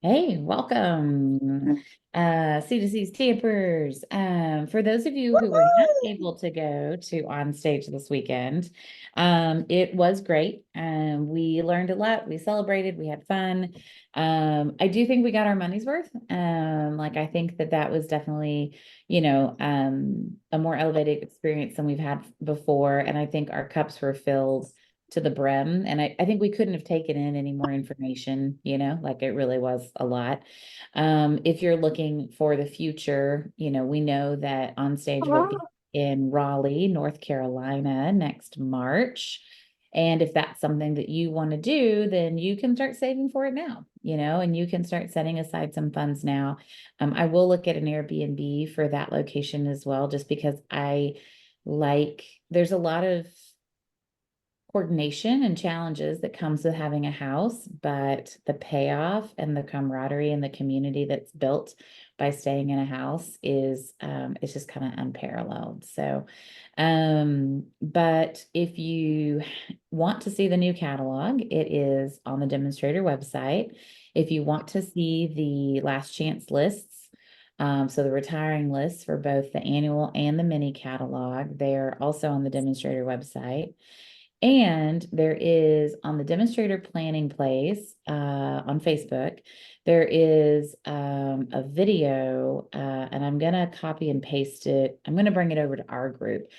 Hey, welcome, C2C's Campers. For those of you who were not able to go to On Stage this weekend, it was great. We learned a lot, we celebrated, we had fun. I do think we got our money's worth. Like I think that that was definitely, a more elevated experience than we've had before, and I think our cups were filled to the brim. And I think we couldn't have taken in any more information, like it really was a lot. If you're looking for the future, we know that On Stage will be in Raleigh, North Carolina next March. And if that's something that you want to do, then you can start saving for it now, and you can start setting aside some funds now. I will look at an Airbnb for that location as well, just because there's a lot of coordination and challenges that comes with having a house, but the payoff and the camaraderie and the community that's built by staying in a house is it's just kind of unparalleled. So, but if you want to see the new catalog, it is on the demonstrator website. If you want to see the last chance lists, so the retiring lists for both the annual and the mini catalog, they're also on the demonstrator website. And there is on the demonstrator planning place on Facebook, there is a video, and I'm going to copy and paste it. I'm going to bring it over to our group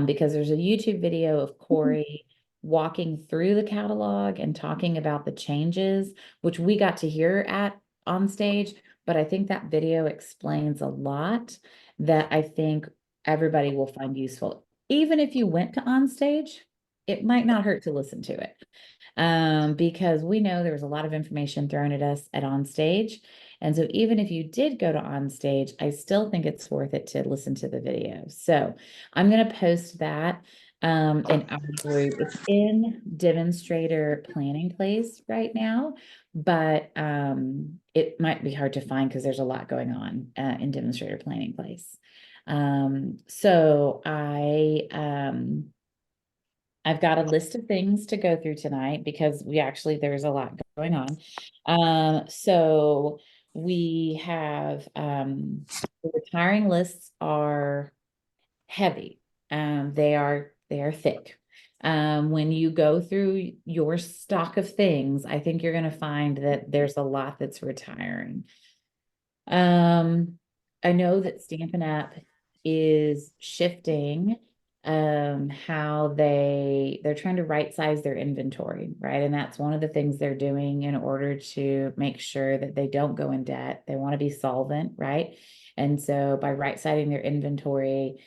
because there's a YouTube video of Corey walking through the catalog and talking about the changes, which we got to hear at on stage. But I think that video explains a lot that I think everybody will find useful. Even if you went to on stage, it might not hurt to listen to it because we know there was a lot of information thrown at us at On Stage. And so even if you did go to On Stage, I still think it's worth it to listen to the video. So I'm going to post that in our group. It's in demonstrator planning place right now, but it might be hard to find because there's a lot going on in demonstrator planning place. So I've got a list of things to go through tonight because there's a lot going on. So we have the retiring lists are heavy. They are thick. When you go through your stock of things, I think you're going to find that there's a lot that's retiring. I know that Stampin' Up is shifting how they're trying to right size their inventory, right? And that's one of the things they're doing in order to make sure that they don't go in debt. They want to be solvent, right? And so by right sizing their inventory,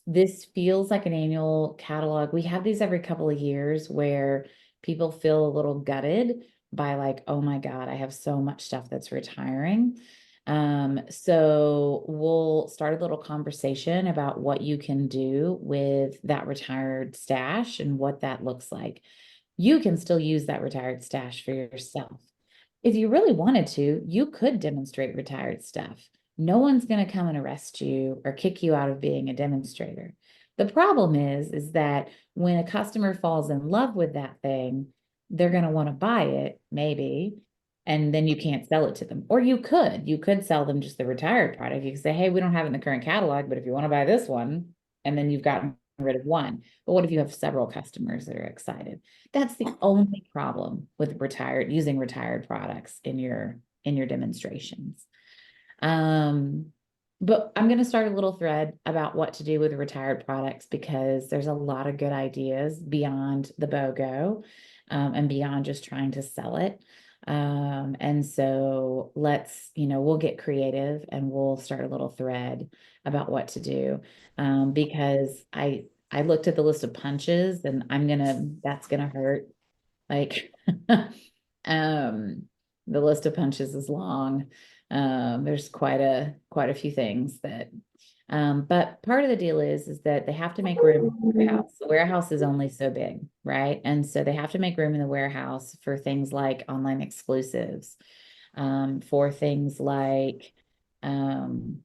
this feels like an annual catalog. We have these every couple of years where people feel a little gutted by like, oh my God, I have so much stuff that's retiring. So we'll start a little conversation about what you can do with that retired stash and what that looks like. You can still use that retired stash for yourself. If you really wanted to, you could demonstrate retired stuff. No one's going to come and arrest you or kick you out of being a demonstrator. The problem is that when a customer falls in love with that thing, they're going to want to buy it, maybe, and then you can't sell it to them. Or you could sell them just the retired product. You could say, hey, we don't have it in the current catalog, but if you want to buy this one, and then you've gotten rid of one. But what if you have several customers that are excited? That's the only problem with using retired products in your demonstrations. Um, but I'm going to start a little thread about what to do with retired products because there's a lot of good ideas beyond the BOGO, and beyond just trying to sell it. And so we'll get creative and we'll start a little thread about what to do. Because I looked at the list of punches and that's gonna hurt. Like, um, the list of punches is long. There's quite a few things but part of the deal is that they have to make room in the warehouse. The warehouse is only so big, right? And so they have to make room in the warehouse for things like online exclusives, for things like, um,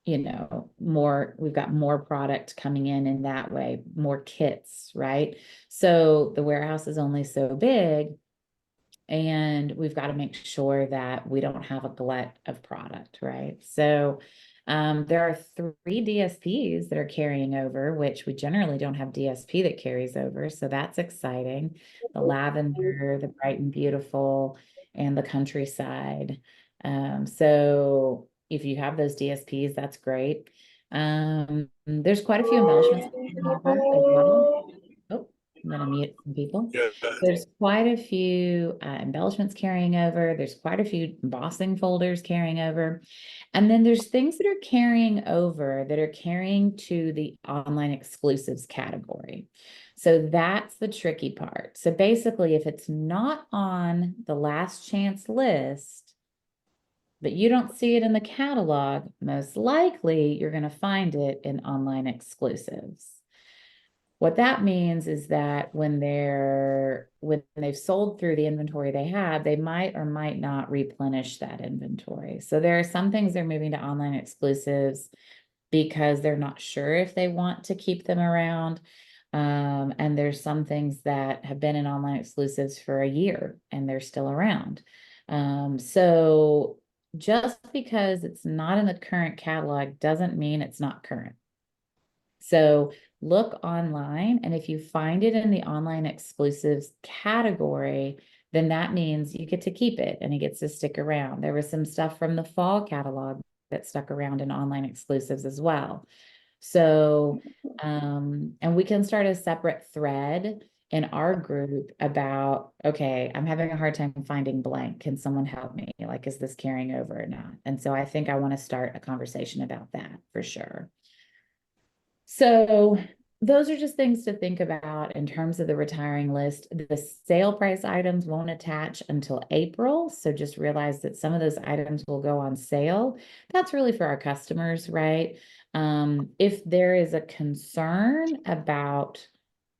we've got more product coming in that way, more kits, right? So the warehouse is only so big. and we've got to make sure that we don't have a glut of product, right? So there are 3 DSPs that are carrying over, which we generally don't have DSP that carries over. So that's exciting. The lavender, the bright and beautiful, and the countryside. So if you have those DSPs, that's great. There's quite a few embellishments carrying over as well. Oh, I'm going to mute some people. Yeah. There's quite a few embellishments carrying over. There's quite a few embossing folders carrying over. And then there's things that are carrying over that are carrying to the online exclusives category. So that's the tricky part. So basically, if it's not on the last chance list, but you don't see it in the catalog, most likely you're going to find it in online exclusives. What that means is that when they've sold through the inventory they have, they might or might not replenish that inventory. So there are some things they're moving to online exclusives because they're not sure if they want to keep them around. And there's some things that have been in online exclusives for a year and they're still around. So just because it's not in the current catalog doesn't mean it's not current. So look online, and if you find it in the online exclusives category, then that means you get to keep it and it gets to stick around. There was some stuff from the fall catalog that stuck around in online exclusives as well. So, and we can start a separate thread in our group about, okay, I'm having a hard time finding blank. Can someone help me? Like, is this carrying over or not? And so I think I want to start a conversation about that for sure. So those are just things to think about in terms of the retiring list. The sale price items won't attach until April. So just realize that some of those items will go on sale. That's really for our customers, right? If there is a concern about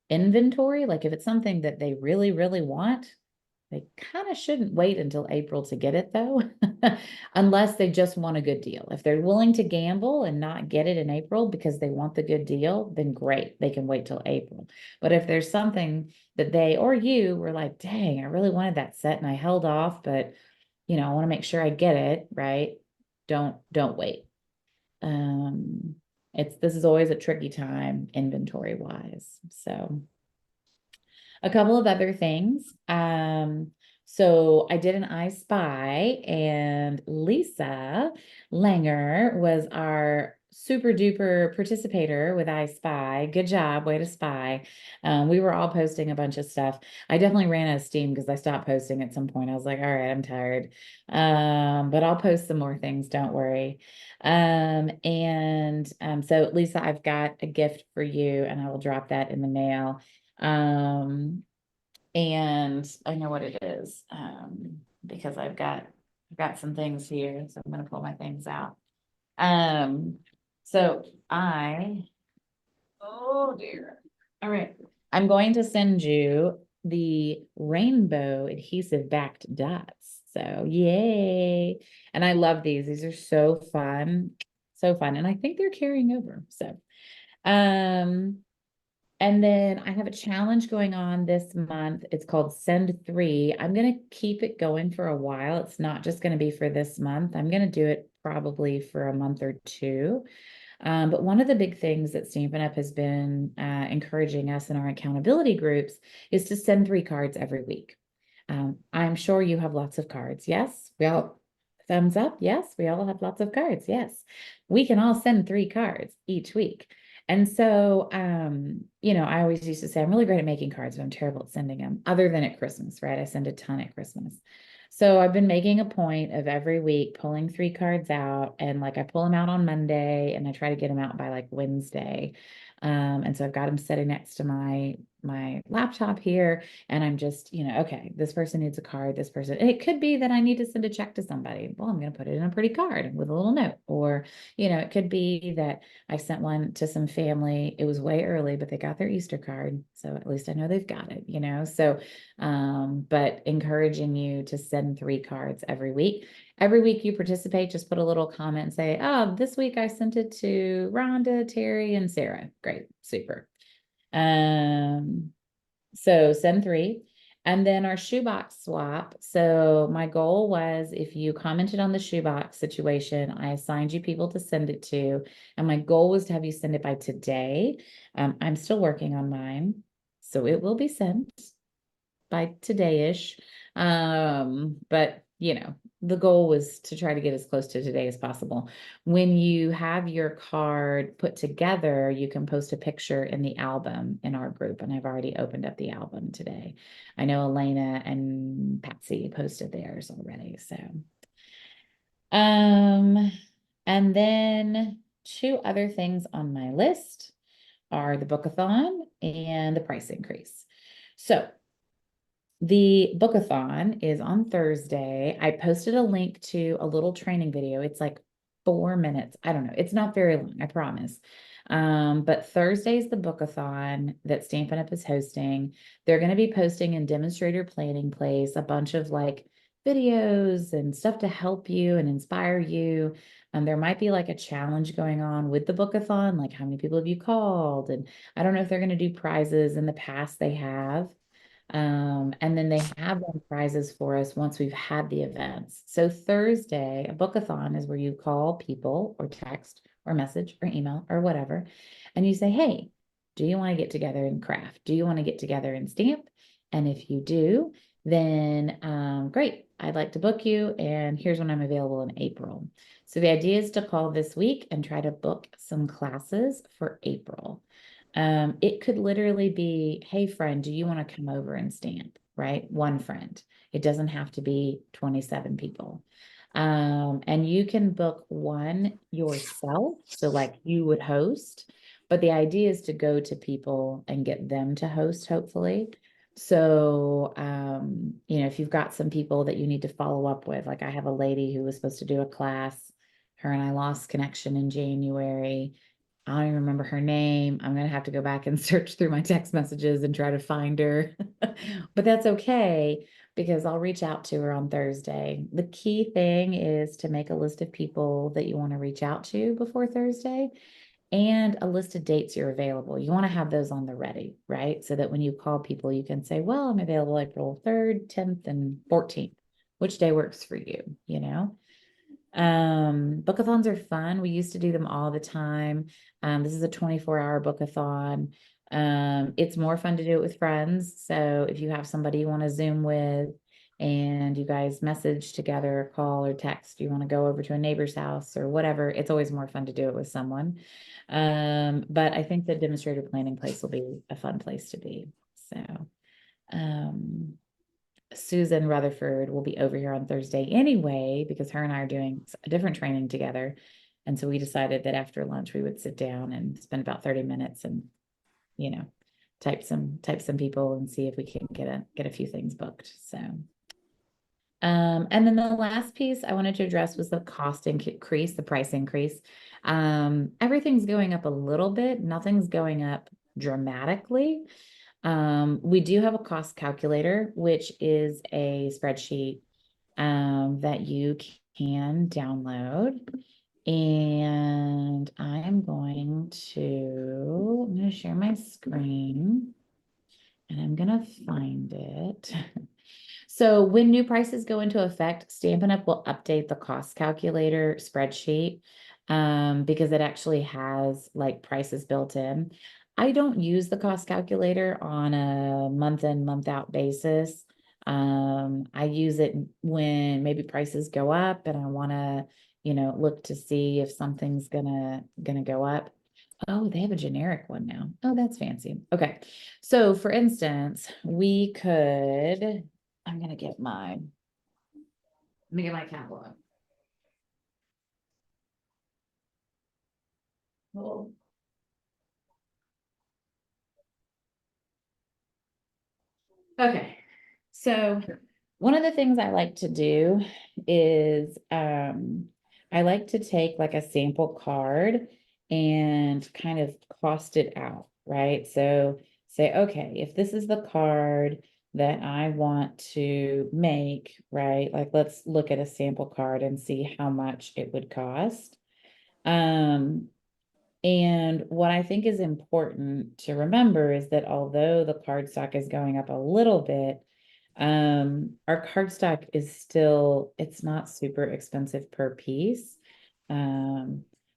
inventory, like if it's something that they really, really want, they kind of shouldn't wait until April to get it though, unless they just want a good deal. If they're willing to gamble and not get it in April because they want the good deal, then great, they can wait till April. But if there's something that they or you were like, dang, I really wanted that set and I held off, but I want to make sure I get it, right? Don't wait. This is always a tricky time inventory wise. So a couple of other things. So I did an I Spy, and Lisa Langer was our super duper participator with I Spy. Good job, way to spy. We were all posting a bunch of stuff. I definitely ran out of steam because I stopped posting at some point. I was like, all right, I'm tired. But I'll post some more things, don't worry. So Lisa, I've got a gift for you, and I will drop that in the mail. And I know what it is, because I've got some things here, so I'm gonna pull my things out. Um, so oh dear. All right. I'm going to send you the rainbow adhesive backed dots. So yay. And I love these. These are so fun. So fun. And I think they're carrying over. So um and then I have a challenge going on this month. It's called Send 3. I'm going to keep it going for a while. It's not just going to be for this month. I'm going to do it probably for a month or two. But one of the big things that Stampin' Up! Has been encouraging us in our accountability groups is to send 3 cards every week. I'm sure you have lots of cards. Yes, we all thumbs up. Yes, we all have lots of cards. Yes, we can all send 3 cards each week. And so, I always used to say, I'm really great at making cards, but I'm terrible at sending them, other than at Christmas, right? I send a ton at Christmas. So I've been making a point of every week pulling 3 cards out, and like I pull them out on Monday and I try to get them out by like Wednesday. And so I've got them sitting next to my laptop here, and I'm just, okay, this person needs a card, this person, and it could be that I need to send a check to somebody. Well, I'm going to put it in a pretty card with a little note, or, it could be that I sent one to some family. It was way early, but they got their Easter card. So at least I know they've got it, So, but encouraging you to send 3 cards every week. Every week you participate, just put a little comment and say, oh, this week I sent it to Rhonda, Terry, and Sarah. Great, super. So send 3. And then our shoebox swap. So my goal was if you commented on the shoebox situation, I assigned you people to send it to. And my goal was to have you send it by today. I'm still working on mine. So it will be sent by today-ish. But the goal was to try to get as close to today as possible. When you have your card put together, you can post a picture in the album in our group. And I've already opened up the album today. I know Elena and Patsy posted theirs already. So, and then two other things on my list are the bookathon and the price increase. So the bookathon is on Thursday. I posted a link to a little training video. It's like 4 minutes. I don't know. It's not very long, I promise. But Thursday's the bookathon that Stampin' Up! Is hosting. They're going to be posting in Demonstrator Planning Place a bunch of like videos and stuff to help you and inspire you. There might be like a challenge going on with the bookathon, like how many people have you called? And I don't know if they're going to do prizes. In the past, they have. And then they have them prizes for us once we've had the events. So Thursday, a bookathon is where you call people or text or message or email or whatever, and you say, hey, do you want to get together and craft? Do you want to get together and stamp? And if you do, then great, I'd like to book you. And here's when I'm available in April. So the idea is to call this week and try to book some classes for April. It could literally be, hey, friend, do you want to come over and stamp? Right? One friend. It doesn't have to be 27 people. And you can book one yourself. So, like you would host, but the idea is to go to people and get them to host, hopefully. So, if you've got some people that you need to follow up with, like I have a lady who was supposed to do a class, her and I lost connection in January. I don't even remember her name. I'm gonna have to go back and search through my text messages and try to find her. But that's okay because I'll reach out to her on Thursday. The key thing is to make a list of people that you want to reach out to before Thursday and a list of dates you're available. You want to have those on the ready, right? So that when you call people, you can say, well, I'm available April 3rd, 10th, and 14th. Which day works for you? Bookathons are fun. We used to do them all the time. This is a 24-hour bookathon. It's more fun to do it with friends. So if you have somebody you want to Zoom with and you guys message together, call or text, you want to go over to a neighbor's house or whatever, it's always more fun to do it with someone. But I think the demonstrator planning place will be a fun place to be. So, Susan Rutherford will be over here on Thursday anyway, because her and I are doing a different training together. And so we decided that after lunch, we would sit down and spend about 30 minutes and, type some people and see if we can get a few things booked. So, and then the last piece I wanted to address was the cost increase, the price increase. Everything's going up a little bit. Nothing's going up dramatically. We do have a cost calculator, which is a spreadsheet that you can download. And I'm going to share my screen and I'm going to find it. So when new prices go into effect, Stampin' Up! Will update the cost calculator spreadsheet because it actually has like prices built in. I don't use the cost calculator on a month in, month out basis. I use it when maybe prices go up and I want to, look to see if something's gonna go up. Oh, they have a generic one now. Oh, that's fancy. Okay. So for instance, we could, I'm gonna get mine. Let me get my catalog. Oh. Okay. So one of the things I like to do is I like to take like a sample card and kind of cost it out, right? So say, okay, if this is the card that I want to make, right? Like let's look at a sample card and see how much it would cost. And what I think is important to remember is that although the card stock is going up a little bit, Our cardstock is still, it's not super expensive per piece.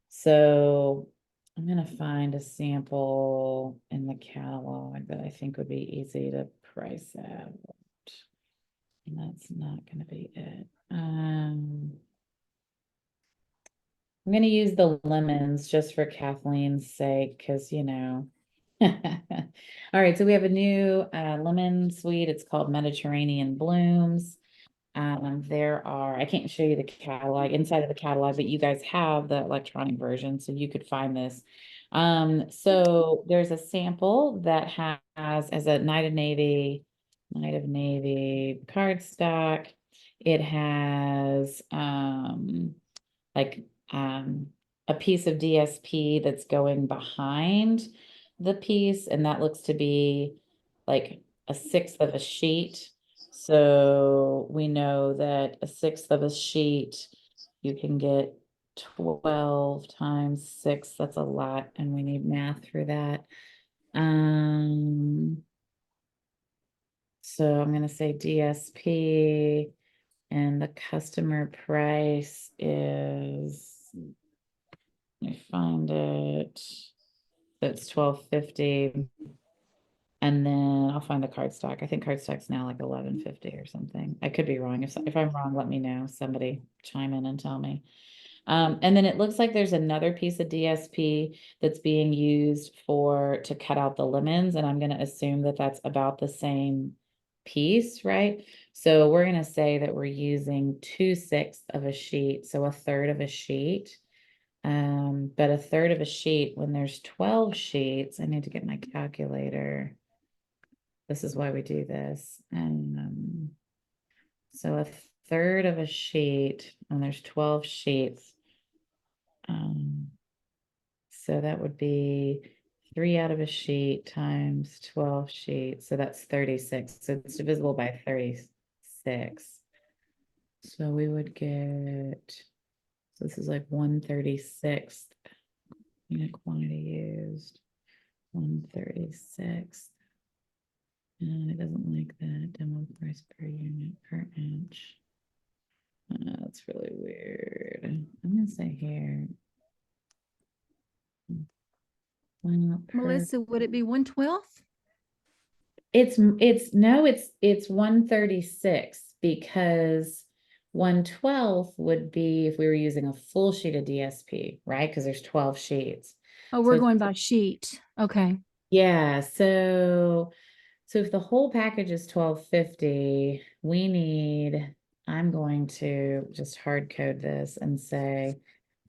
So I'm gonna find a sample in the catalog that I think would be easy to price out. And that's not gonna be it. I'm gonna use the lemons just for Kathleen's sake, because you know. All right, so we have a new lemon sweet. It's called Mediterranean Blooms. There are, I can't show you the catalog inside of the catalog, but you guys have the electronic version, so you could find this. So there's a sample that has as a Night of Navy cardstock. It has like a piece of DSP that's going behind the piece, and that looks to be like a sixth of a sheet. So we know that a sixth of a sheet, you can get 12 times 6. That's a lot, and we need math for that. So I'm going to say DSP, and the customer price is, let me find it. That's $12.50. And then I'll find the cardstock. I think cardstock's now like $11.50 or something. I could be wrong. If I'm wrong, let me know. Somebody chime in and tell me. And then it looks like there's another piece of DSP that's being used to cut out the lemons, and I'm going to assume that that's about the same piece, right? So we're going to say that we're using 2/6 of a sheet, so a third of a sheet. But a third of a sheet, when there's 12 sheets, I need to get my calculator. This is why we do this. And so a third of a sheet, and there's 12 sheets. So that would be 3 out of a sheet times 12 sheets. So that's 36. So it's divisible by 36. So we would get, so this is like 1/36 unit quantity used. 1/36. And it doesn't like that. Demo price per unit per inch. That's really weird. I'm gonna say here. Well, Melissa, would it be 1/12? it's 1/36 because 1/12 would be if we were using a full sheet of DSP, right? Because there's 12 sheets. Oh, we're So going by sheet. Okay. yeah, so if the whole package is $12.50, we need, I'm going to just hard code this and say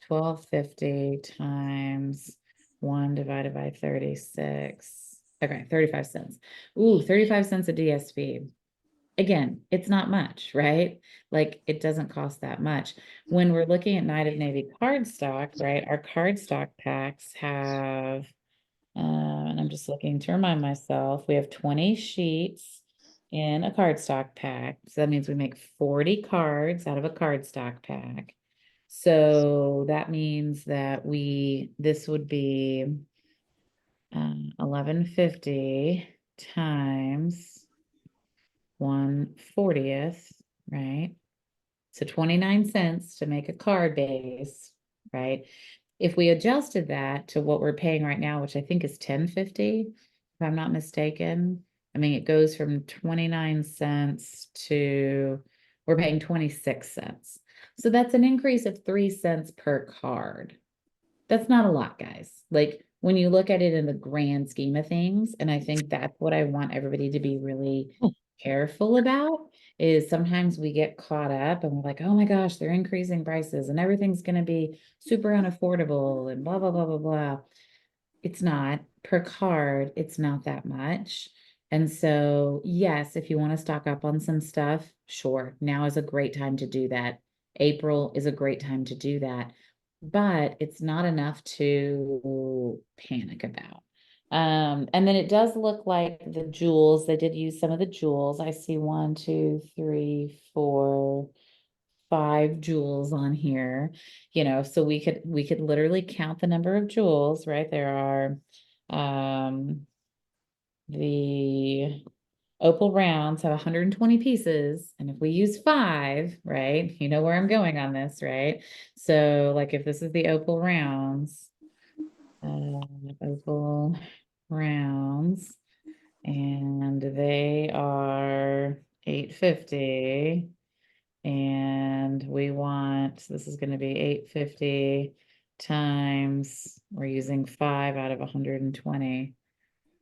$12.50 times 1 divided by 36. Okay, 35 cents. Ooh, 35 cents a DSP. Again, it's not much, right? Like it doesn't cost that much. When we're looking at Night of Navy cardstock, right? Our cardstock packs have and I'm just looking to remind myself, we have 20 sheets in a cardstock pack. So that means we make 40 cards out of a cardstock pack. So that means that this would be 1150 times 1/40th, right? So 29 cents to make a card base, right? If we adjusted that to what we're paying right now, which I think is 10.50, if I'm not mistaken. I mean, it goes from 29 cents to we're paying 26 cents. So that's an increase of 3 cents per card. That's not a lot, guys. Like when you look at it in the grand scheme of things, and I think that's what I want everybody to be really careful about is sometimes we get caught up and we're like, oh my gosh, they're increasing prices and everything's going to be super unaffordable and blah, blah, blah, blah, blah. It's not per card, it's not that much. And so, yes, if you want to stock up on some stuff, sure, now is a great time to do that. April is a great time to do that, but it's not enough to panic about. And then it does look like the jewels, they did use some of the jewels. I see 1, 2, 3, 4, 5 jewels on here, so we could literally count the number of jewels, right? There are the opal rounds have 120 pieces. And if we use 5, right, you know where I'm going on this, right? So like if this is the opal rounds, opal rounds, and they are 850. And we want, this is going to be 850 times, we're using 5 out of 120.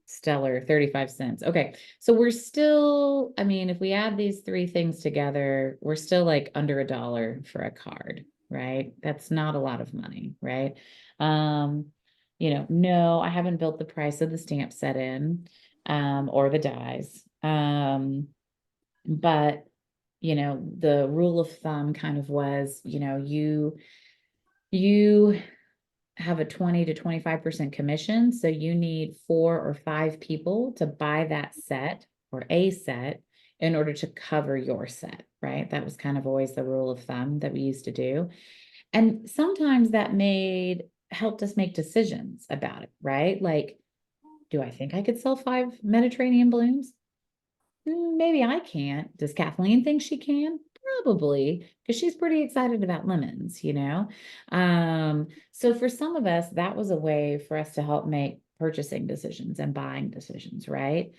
Stellar, 35 cents. Okay. So we're still, I mean, if we add these 3 things together, we're still like under $1 for a card, right? That's not a lot of money, right? Um, no, I haven't built the price of the stamp set in, or the dies. But the rule of thumb kind of was, you have a 20 to 25% commission. So you need 4 or 5 people to buy that set or a set in order to cover your set, right? That was kind of always the rule of thumb that we used to do. And sometimes that helped us make decisions about it, right? Like, do I think I could sell 5 Mediterranean blooms? Maybe I can't. Does Kathleen think she can? Probably, because she's pretty excited about lemons. So for some of us, that was a way for us to help make purchasing decisions and buying decisions, right?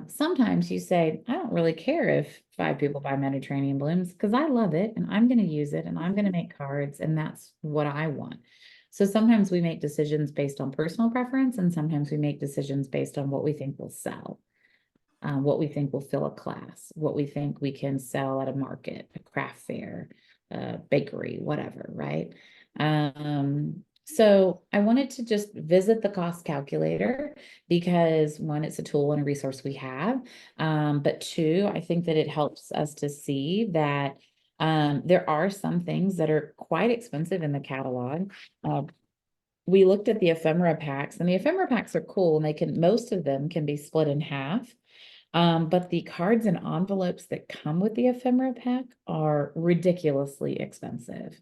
Sometimes you say, I don't really care if 5 people buy Mediterranean blooms because I love it and I'm going to use it and I'm going to make cards and that's what I want. So sometimes we make decisions based on personal preference and sometimes we make decisions based on what we think will sell, what we think will fill a class, what we think we can sell at a market, a craft fair, a bakery, whatever, right? So I wanted to just visit the cost calculator because one, it's a tool and a resource we have. But two, I think that it helps us to see that there are some things that are quite expensive in the catalog. We looked at the ephemera packs, and the ephemera packs are cool, and most of them can be split in half. But the cards and envelopes that come with the ephemera pack are ridiculously expensive.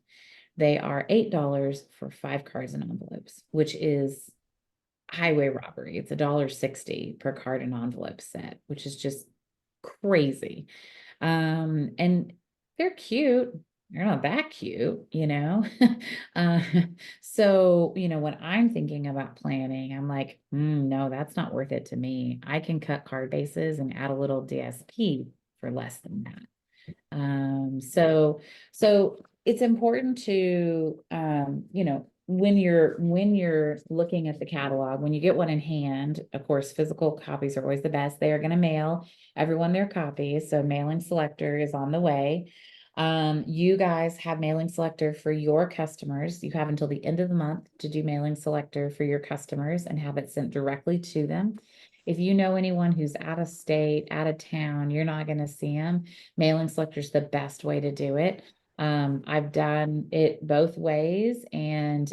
They are $8 for 5 cards and envelopes, which is highway robbery. It's $1.60 per card and envelope set, which is just crazy. And they're cute. They're not that cute. Uh, so, when I'm thinking about planning, I'm like, no, that's not worth it to me. I can cut card bases and add a little DSP for less than that. So it's important to, when you're looking at the catalog, when you get one in hand, of course, physical copies are always the best. They are going to mail everyone their copies. So mailing selector is on the way. You guys have mailing selector for your customers. You have until the end of the month to do mailing selector for your customers and have it sent directly to them. If you know anyone who's out of state, out of town, you're not going to see them. Mailing selector is the best way to do it. I've done it both ways. And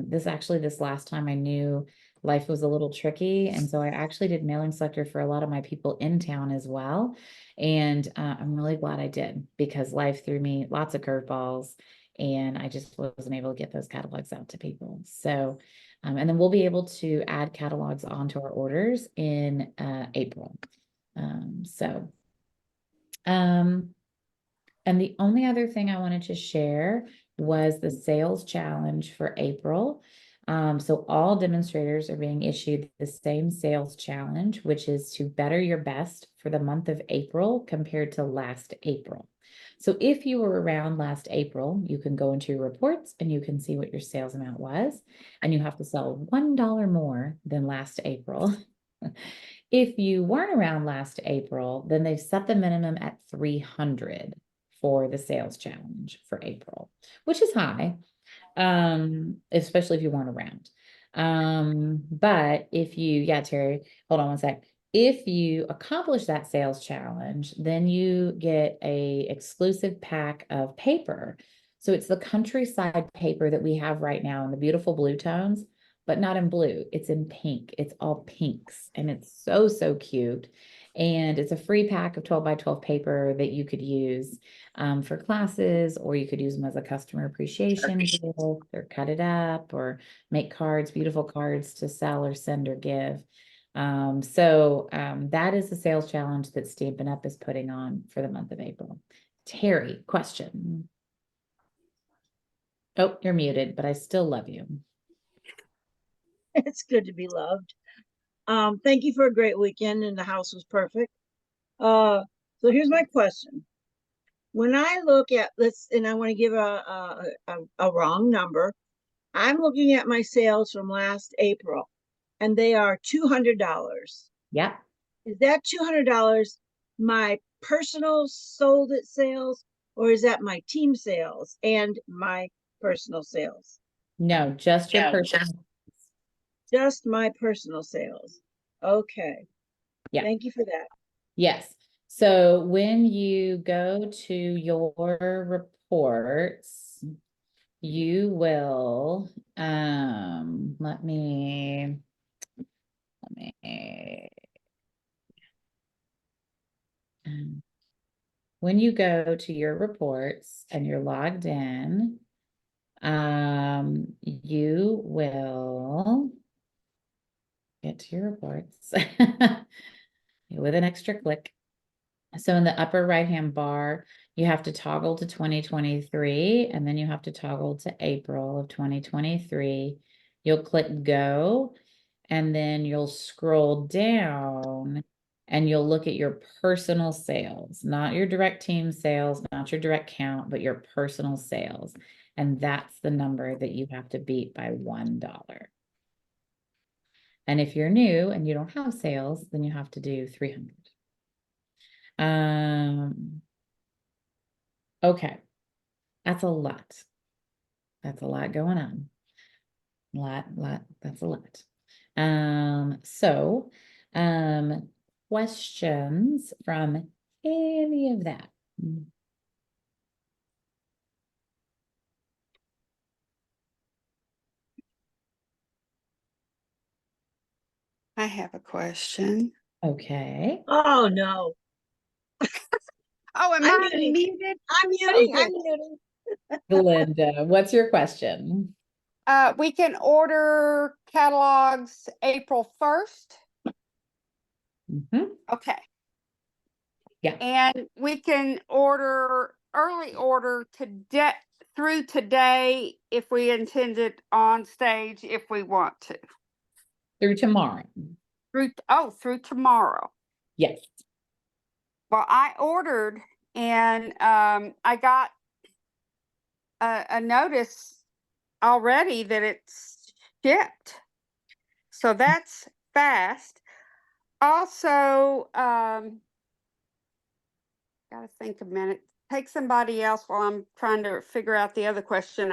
this last time I knew life was a little tricky. And so I actually did mailing selector for a lot of my people in town as well. And I'm really glad I did because life threw me lots of curveballs and I just wasn't able to get those catalogs out to people. So, and then we'll be able to add catalogs onto our orders in April. So, and the only other thing I wanted to share was the sales challenge for April. So all demonstrators are being issued the same sales challenge, which is to better your best for the month of April compared to last April. So if you were around last April, you can go into your reports and you can see what your sales amount was, and you have to sell $1 more than last April. If you weren't around last April, then they've set the minimum at 300 for the sales challenge for April, which is high, especially if you weren't around. But yeah, Terry, hold on one sec. If you accomplish that sales challenge, then you get a exclusive pack of paper. So it's the countryside paper that we have right now in the beautiful blue tones, but not in blue. It's in pink. It's all pinks and it's so, so cute. And it's a free pack of 12 by 12 paper that you could use for classes, or you could use them as a customer appreciation gift, or cut it up, or make cards, beautiful cards to sell or send or give. That is the sales challenge that Stampin' Up is putting on for the month of April. Terry, question. Oh, you're muted, but I still love you. It's good to be loved. Thank you for a great weekend, and the house was perfect. So here's my question. When I look at this, and I want to give a wrong number, I'm looking at my sales from last April, and they are $200. Yeah. Is that $200 my personal sold at sales, or is that my team sales and my personal sales? No, just your personal. Just my personal sales. Okay. Yeah. Thank you for that. Yes. So when you go to your reports, you will, let me, when you go to your reports and you're logged in, you will get to your reports with an extra click. So in the upper right-hand bar, you have to toggle to 2023, and then you have to toggle to April of 2023. You'll click go, and then you'll scroll down and you'll look at your personal sales, not your direct team sales, not your direct count, but your personal sales. And that's the number that you have to beat by $1. And if you're new and you don't have sales, then you have to do 300. Okay. That's a lot. That's a lot going on. That's a lot. Questions from any of that? I have a question. Okay. Oh no. Oh, am I'm I muting. muted? I'm muting. Okay. I'm muting. Belinda, what's your question? We can order catalogs April 1st. Mhm. Okay. Yeah. And we can early order today through today if we intend it on stage if we want to. Through tomorrow. Through tomorrow. Yes. Well, I ordered and I got a notice already that it's shipped. So that's fast. Also, gotta think a minute. Take somebody else while I'm trying to figure out the other question.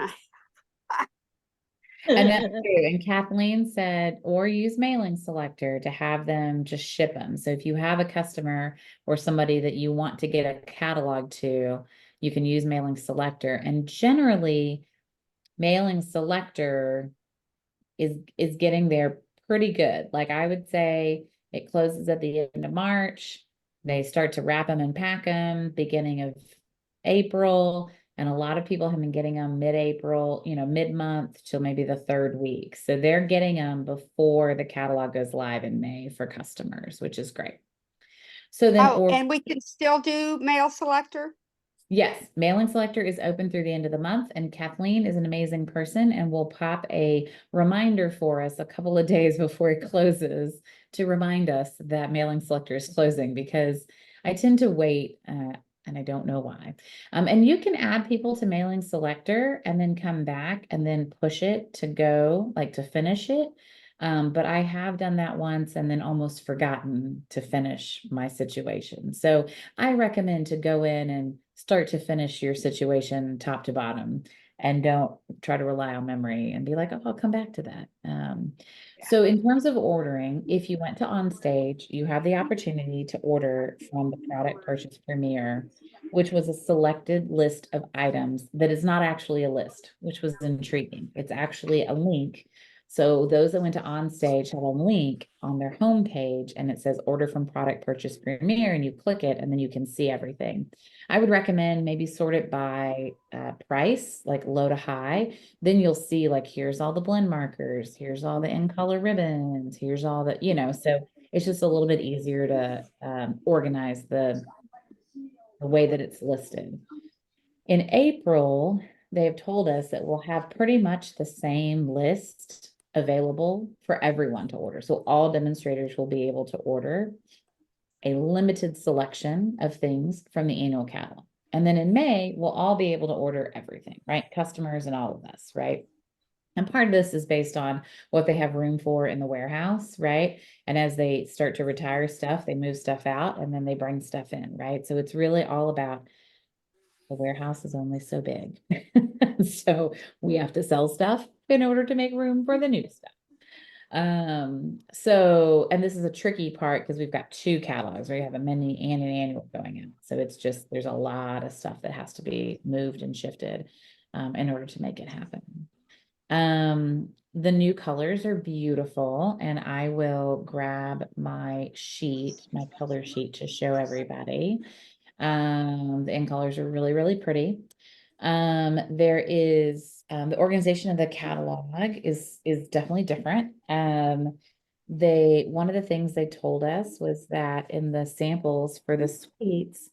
And that's true. And Kathleen said, or use mailing selector to have them just ship them. So if you have a customer or somebody that you want to get a catalog to, you can use mailing selector. And generally, mailing selector is getting there pretty good. Like I would say it closes at the end of March. They start to wrap them and pack them beginning of April. And a lot of people have been getting them mid-April, mid-month till maybe the third week. So they're getting them before the catalog goes live in May for customers, which is great. So then, And we can still do mail selector? yes, mailing selector is open through the end of the month, and Kathleen is an amazing person and will pop a reminder for us a couple of days before it closes to remind us that mailing selector is closing, because I tend to wait, and I don't know why. And you can add people to mailing selector and then come back and then push it to go, like to finish it. But I have done that once and then almost forgotten to finish my situation. So I recommend to go in and start to finish your situation top to bottom, and don't try to rely on memory and be like, oh, I'll come back to that. So in terms of ordering, if you went to OnStage, you have the opportunity to order from the Product Purchase Premier, which was a selected list of items that is not actually a list, which was intriguing. It's actually a link So those that went to OnStage have a link on their homepage and it says order from product purchase premier, and you click it and then you can see everything. I would recommend maybe sort it by price, like low to high. Then you'll see like, here's all the blend markers, here's all the in color ribbons, here's all the, so it's just a little bit easier to organize the way that it's listed. In April, they have told us that we'll have pretty much the same list available for everyone to order. So all demonstrators will be able to order a limited selection of things from the annual catalog. And then in May, we'll all be able to order everything, right? Customers and all of us, right? And part of this is based on what they have room for in the warehouse, right? And as they start to retire stuff, they move stuff out and then they bring stuff in, right? So it's really all about the warehouse is only so big. So we have to sell stuff in order to make room for the new stuff. And this is a tricky part because we've got two catalogs, right? We have a mini and an annual going out. So it's just, there's a lot of stuff that has to be moved and shifted in order to make it happen. The new colors are beautiful, and I will grab my sheet, my color sheet, to show everybody. The in colors are really, really pretty. There is the organization of the catalog is definitely different. One of the things they told us was that in the samples for the sweets,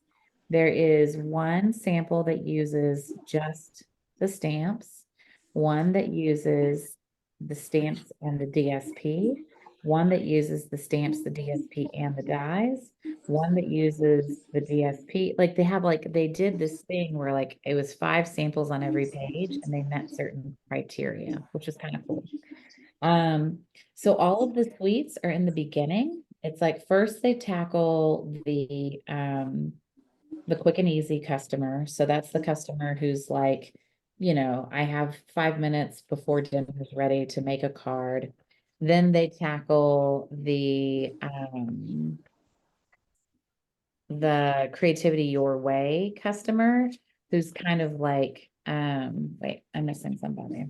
there is one sample that uses just the stamps, one that uses the stamps and the DSP, one that uses the stamps, the DSP, and the dies, one that uses the DSP. Like they did this thing where like it was 5 samples on every page and they met certain criteria, which is kind of cool. So all of the suites are in the beginning. It's like first they tackle the quick and easy customer. So that's the customer who's like, I have 5 minutes before dinner is ready to make a card. Then they tackle the creativity your way customer, who's kind of like, wait, I'm missing somebody.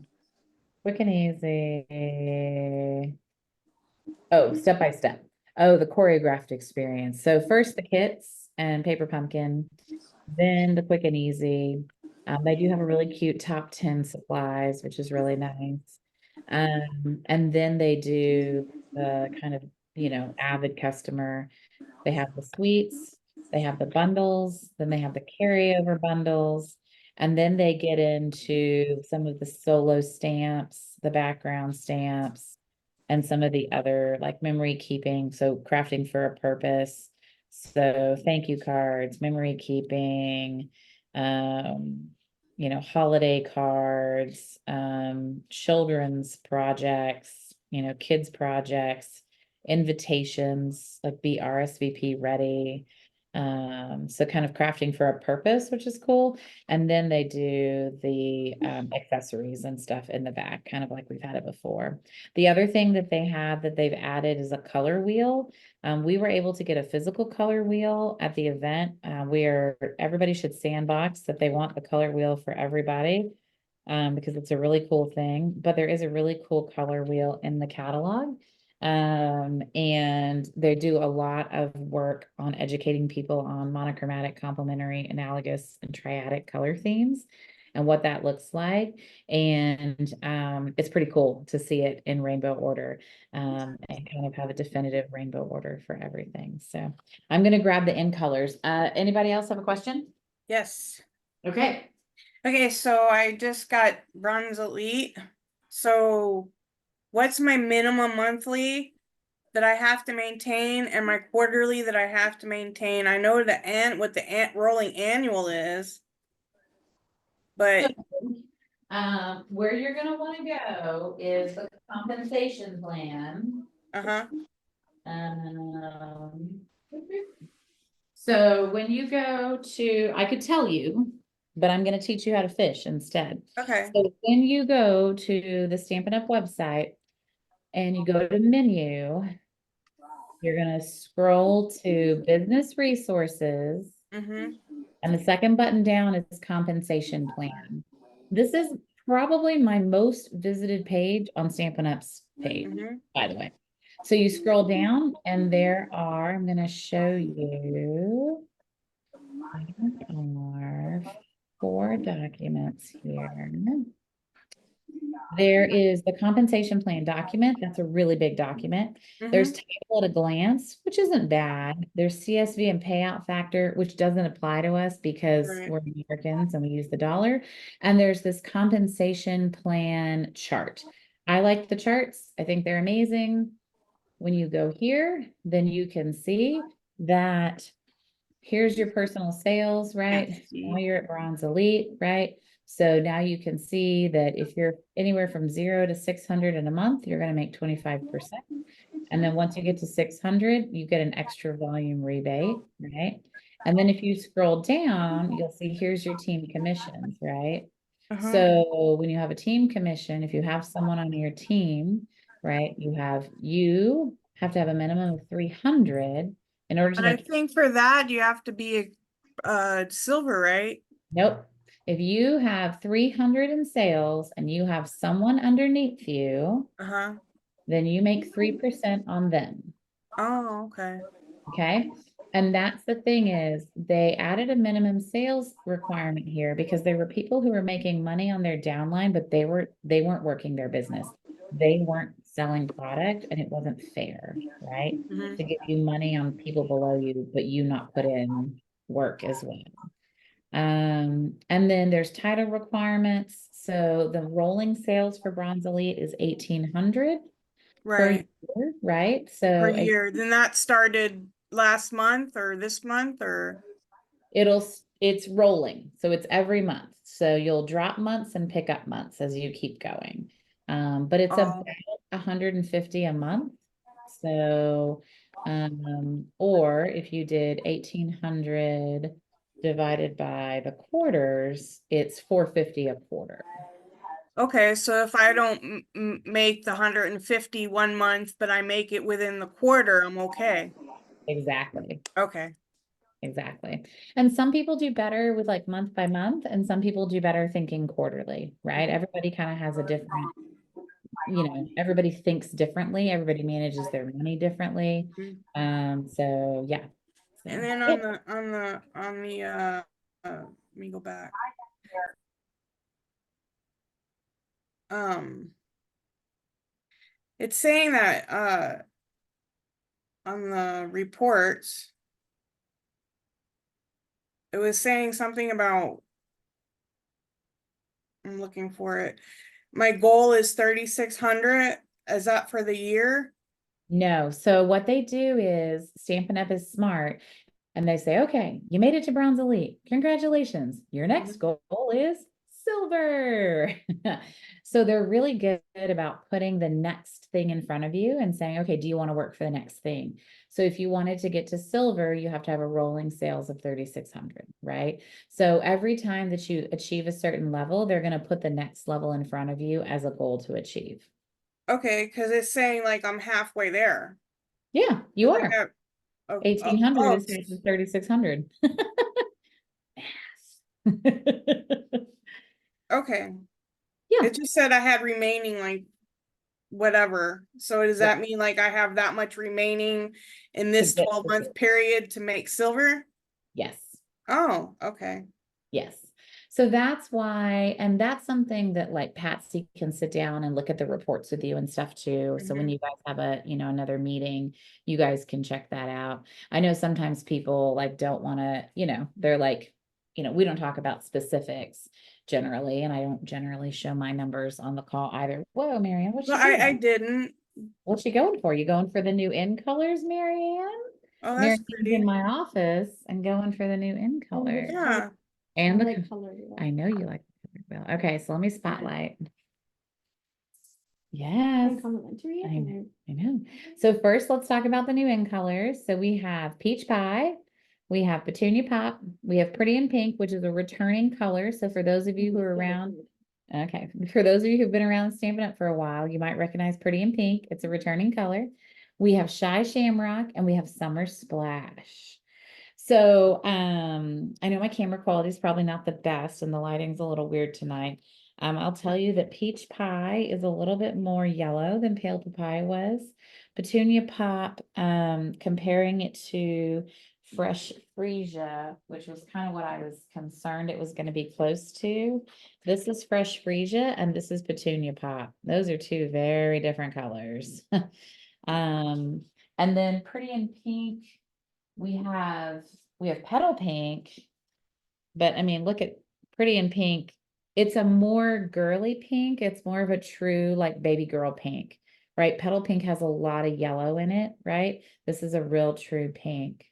Quick and easy. Oh, step by step. Oh, the choreographed experience. So first the kits and paper pumpkin, then the quick and easy. They do have a really cute top 10 supplies, which is really nice. And then they do the kind of, avid customer. They have the suites, they have the bundles, then they have the carryover bundles, and then they get into some of the solo stamps, the background stamps, and some of the other like memory keeping, so crafting for a purpose. So thank you cards, memory keeping, holiday cards, children's projects, kids projects, invitations, like be RSVP ready. So kind of crafting for a purpose, which is cool. And then they do the accessories and stuff in the back, kind of like we've had it before. The other thing that they have that they've added is a color wheel. We were able to get a physical color wheel at the event where everybody should sandbox that they want the color wheel for everybody because it's a really cool thing. But there is a really cool color wheel in the catalog. And they do a lot of work on educating people on monochromatic, complementary, analogous, and triadic color themes and what that looks like. And it's pretty cool to see it in rainbow order and kind of have a definitive rainbow order for everything. So I'm going to grab the in colors. Anybody else have a question? Yes. Okay. Okay, so I just got Bronze Elite. So what's my minimum monthly that I have to maintain and my quarterly that I have to maintain? I know what the rolling annual is, but Where you're going to want to go is the compensation plan. uh-huh. So when you go to, I could tell you, but I'm going to teach you how to fish instead. Okay. So when you go to the Stampin' Up! Website and you go to menu, you're going to scroll to business resources. Mm-hmm. And the second button down is compensation plan. This is probably my most visited page on Stampin' Up's page, Mhm. by the way. So you scroll down and there are, I'm gonna show you. There are 4 documents here. There is the compensation plan document. That's a really big document. There's Mhm. table at a glance, which isn't bad. There's CSV and payout factor, which doesn't apply to us because Right. we're Americans and we use the dollar. And there's this compensation plan chart. I like the charts. I think they're amazing. When you go here, then you can see that here's your personal sales, right? Can't Now see. you're at Bronze Elite, right? So now you can see that if you're anywhere from 0 to 600 in a month, you're going to make 25%. And then once you get to 600, you get an extra volume rebate, right? And then if you scroll down, you'll see here's your team commissions, right? Uh-huh. So when you have a team commission, if you have someone on your team, right, you have to have a minimum of 300 in order to But I make. think for that you have to be silver, right? Nope. If you have 300 in sales and you have someone underneath you, Uh-huh. then you make 3% on them. Oh, okay. Okay. And that's the thing is they added a minimum sales requirement here because there were people who were making money on their downline, but they weren't working their business. They weren't selling product and it wasn't fair, right? Mhm. To give you money on people below you, but you not put in work as well. And then there's title requirements. So the rolling sales for Bronze Elite is 1,800 per Right. year, right? Per So year. Then that started last month or this month or it's rolling. So it's every month. So you'll drop months and pick up months as you keep going. But it's about oh, 150 a month. So, or if you did 1,800 divided by the quarters, it's 450 a quarter. okay. So if I don't make the 150 1 month, but I make it within the quarter, I'm okay. Exactly. Okay. Exactly. And some people do better with like month by month, and some people do better thinking quarterly, right? Everybody kind of has a different, everybody thinks differently, everybody manages their money differently. Mhm. So yeah. And So then yeah. on the let me go back. Um it's saying that on the reports it was saying something about I'm looking for it. My goal is 3,600. Is that for the year? No. So what they do is Stampin' Up is smart. And they say, okay, you made it to Bronze Elite. Congratulations. Your next goal is silver. So they're really good about putting the next thing in front of you and saying, okay, do you want to work for the next thing? So if you wanted to get to silver, you have to have a rolling sales of 3,600, right? So every time that you achieve a certain level, they're going to put the next level in front of you as a goal to achieve. Okay, because it's saying like I'm halfway there. Yeah, you Like are. oh, 1,800 is 3,600. okay. Yeah. It just said I had remaining like whatever. So does Yeah. that mean like I have that much remaining in To this get 12-month period to make silver? yes. Oh, okay. Yes. So that's why, and that's something that like Patsy can sit down and look at the reports with you and stuff too. So when Mhm. you guys have another meeting, you guys can check that out. I know sometimes people like don't want to, they're like, we don't talk about specifics generally, and I don't generally show my numbers on the call either. Whoa, Marianne, what's Well, she I doing? didn't. What's she going for? You going for the new in colors, Marianne? Oh, that's Marianne's in pretty. my office and going for the new in colors. Yeah. And I know you like the color wheel. Okay, so let me spotlight. Yes. I know. So first, let's talk about the new in colors. So we have peach pie, we have petunia pop, we have pretty in pink, which is a returning color. So for those of you who are around, okay, for those of you who've been around Stampin' Up for a while, you might recognize pretty in pink. It's a returning color. We have shy shamrock and we have summer splash. So I know my camera quality is probably not the best and the lighting's a little weird tonight. I'll tell you that peach pie is a little bit more yellow than pale papaya was. Petunia pop, comparing it to fresh freesia, which was kind of what I was concerned it was going to be close to. This is fresh freesia and this is petunia pop. Those are two very different colors. And then pretty in pink, we have petal pink, but I mean, look at pretty in pink. It's a more girly pink. It's more of a true like baby girl pink, right? Petal pink has a lot of yellow in it, right? This is a real true pink.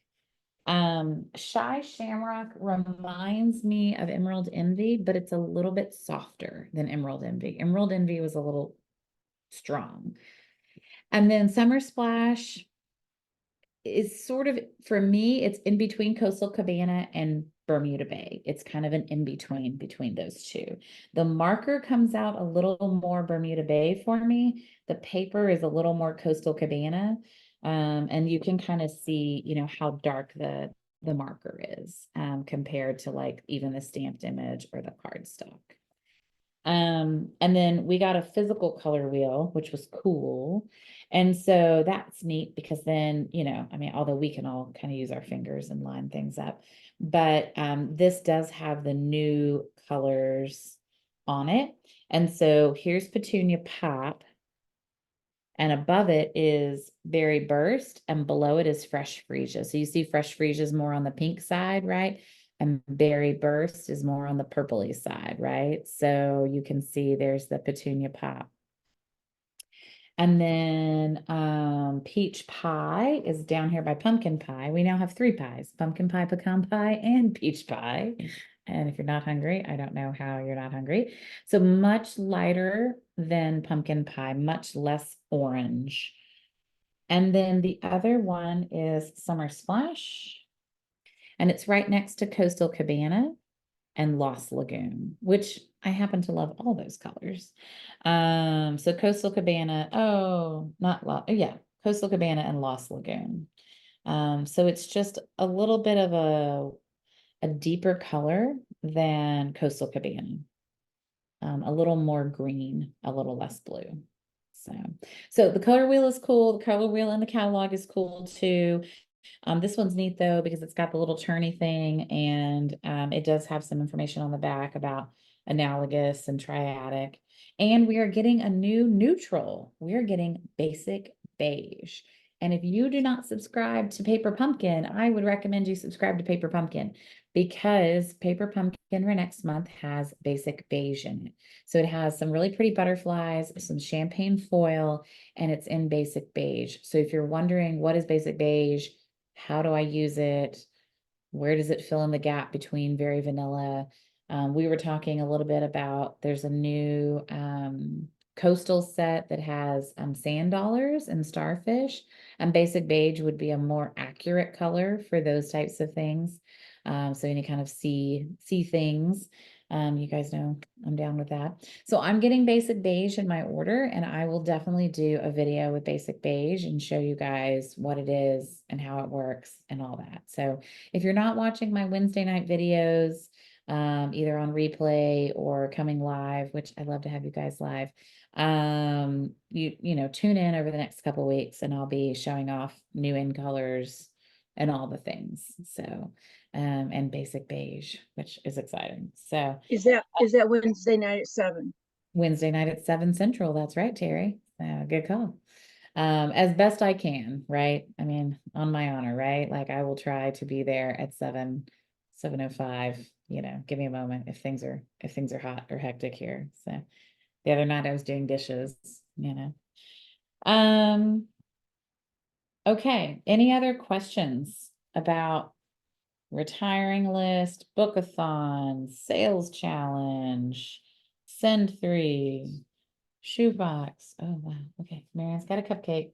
Shy Shamrock reminds me of Emerald Envy, but it's a little bit softer than Emerald Envy. Emerald Envy was a little strong. And then Summer Splash is sort of, for me, it's in between Coastal Cabana and Bermuda Bay. It's kind of an between those two. The marker comes out a little more Bermuda Bay for me. The paper is a little more Coastal Cabana. And you can kind of see, you know, how dark the marker is compared to like even the stamped image or the cardstock. And then we got a physical color wheel, which was cool. And so that's neat because then, you know, I mean, although we can all kind of use our fingers and line things up, but this does have the new colors on it. And so here's Petunia Pop. And above it is Berry Burst, and below it is Fresh Freesia. So you see Fresh Freesia is more on the pink side, right? And Berry Burst is more on the purpley side, right? So you can see there's the Petunia Pop. And then Peach Pie is down here by Pumpkin Pie. We now have 3 pies, Pumpkin Pie, Pecan Pie, and Peach Pie. And if you're not hungry, I don't know how you're not hungry. So much lighter than Pumpkin Pie, much less orange. And then the other one is Summer Splash. And it's right next to Coastal Cabana and Lost Lagoon, which I happen to love all those colors. So Coastal Cabana, Coastal Cabana and Lost Lagoon. So it's just a little bit of a deeper color than Coastal Cabana. A little more green, a little less blue. So the color wheel is cool. The color wheel in the catalog is cool too. This one's neat though, because it's got the little turny thing and it does have some information on the back about analogous and triadic. And we are getting a new neutral. We are getting basic beige. And if you do not subscribe to Paper Pumpkin, I would recommend you subscribe to Paper Pumpkin because Paper Pumpkin for next month has basic beige in it. So it has some really pretty butterflies, some champagne foil, and it's in basic beige. So if you're wondering what is basic beige, how do I use it? Where does it fill in the gap between very vanilla? We were talking a little bit about there's a new coastal set that has sand dollars and starfish, and basic beige would be a more accurate color for those types of things. So any kind of sea things. You guys know I'm down with that. So I'm getting basic beige in my order, and I will definitely do a video with basic beige and show you guys what it is and how it works and all that. So if you're not watching my Wednesday night videos, either on replay or coming live, which I love to have you guys live, you know, tune in over the next couple weeks and I'll be showing off new in colors and all the things. So and basic beige, which is exciting. So Is that Wednesday night at 7? Wednesday night at 7 Central. That's right, Terry. Good call. As best I can, right? I mean, on my honor, right? Like I will try to be there at 7:05, you know, give me a moment if things are hot or hectic here. So the other night I was doing dishes, you know. Okay, any other questions about retiring list, bookathon, sales challenge, send 3, shoebox? Oh wow, okay, Marianne's got a cupcake.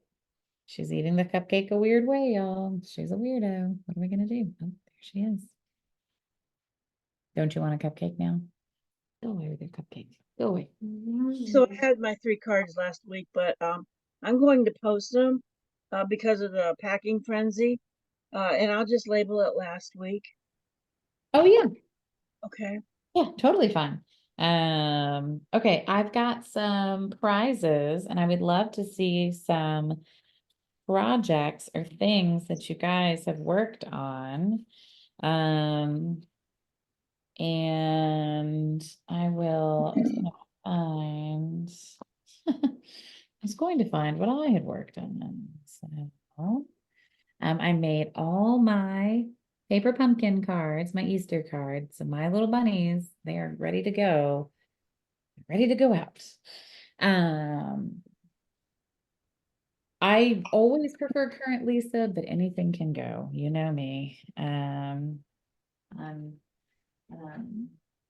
She's eating the cupcake a weird way, y'all. She's a weirdo. What are we gonna do? Oh, there she is. Don't you want a cupcake now? Go away with your cupcake. Go away. So I had my 3 cards last week, but I'm going to post them because of the packing frenzy. And I'll just label it last week. Oh yeah, Okay. yeah, totally fine. Okay, I've got some prizes and I would love to see some projects or things that you guys have worked on. And I was gonna find I was going to find what I had worked on. So, I made all my paper pumpkin cards, my Easter cards, and my little bunnies. They are ready to go out. I always prefer current Lisa, but anything can go. You know me. Um, and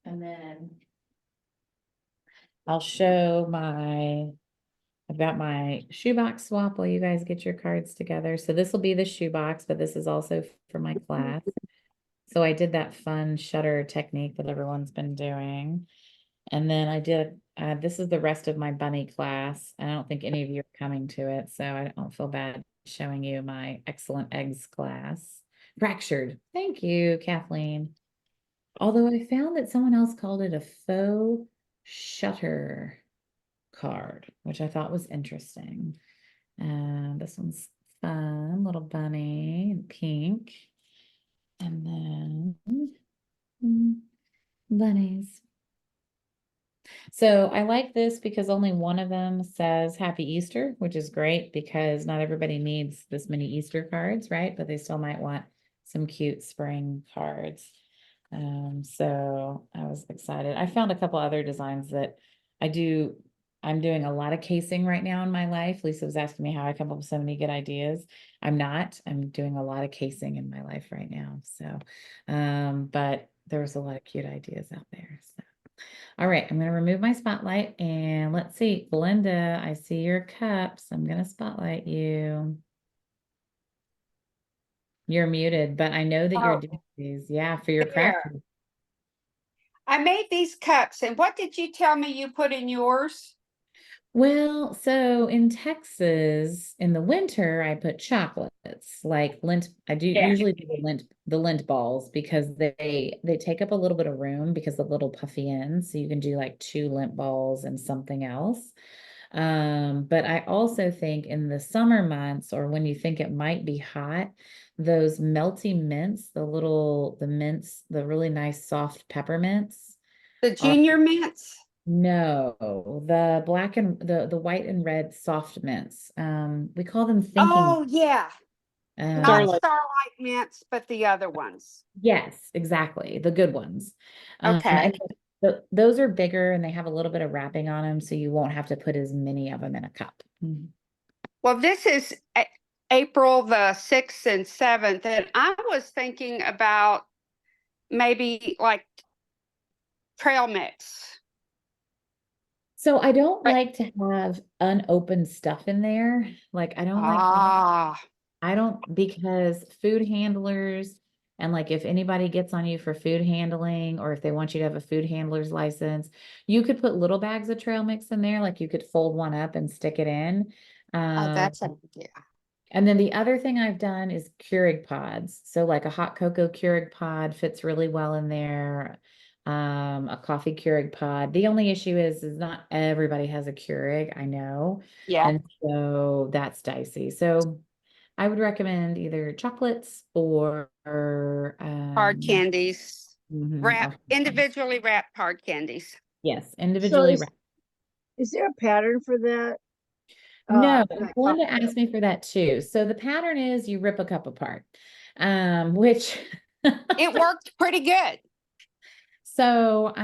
then I'll show I've got my shoebox swap while you guys get your cards together. So this will be the shoebox, but this is also for my class. So I did that fun shutter technique that everyone's been doing. And then I did, this is the rest of my bunny class. I don't think any of you are coming to it, so I don't feel bad showing you my excellent eggs class. Fractured. Thank you, Kathleen. Although I found that someone else called it a faux shutter card, which I thought was interesting. This one's fun, little bunny, pink. And then bunnies. So I like this because only one of them says Happy Easter, which is great because not everybody needs this many Easter cards, right? But they still might want some cute spring cards. So I was excited. I found a couple other designs that I'm doing a lot of casing right now in my life. Lisa was asking me how I come up with so many good ideas. I'm doing a lot of casing in my life right now. So, but there was a lot of cute ideas out there. So. All right, I'm going to remove my spotlight and let's see, Belinda, I see your cups. I'm going to spotlight you. You're muted, but I know that you're Oh, doing these. Yeah, for your there. craft. I made these cups, and what did you tell me you put in yours? Well, so in Texas, in the winter, I put chocolates like lint. I do Yeah. usually do the lint balls because they take up a little bit of room because the little puffy ends. So you can do like 2 lint balls and something else. But I also think in the summer months or when you think it might be hot, those melty mints, the mints, the really nice soft peppermints The are junior mints? no, the black and the white and red soft mints. We call them thinking. Oh, yeah. Not Um, Starlight mints, but the other ones. yes, exactly, the good ones. Okay. And those are bigger and they have a little bit of wrapping on them, so you won't have to put as many of them in a cup. Well, this is April the 6th and 7th, and I was thinking about maybe like trail mix. So I don't Right. like to have unopened stuff in there. Like I don't like to Ah, I don't because food handlers and like if anybody gets on you for food handling or if they want you to have a food handler's license, you could put little bags of trail mix in there, like you could fold one up and stick it in. oh, Um, that's a, yeah. and then the other thing I've done is Keurig pods. So like a hot cocoa Keurig pod fits really well in there. A coffee Keurig pod. The only issue is not everybody has a Keurig, I know. Yeah. And so that's dicey. So I would recommend either chocolates or Hard candies. or Individually wrapped hard candies. yes, So individually wrapped. is there a pattern for that? No, That Belinda coffee cup? asked me for that too. So the pattern is you rip a cup apart, which It worked pretty good. so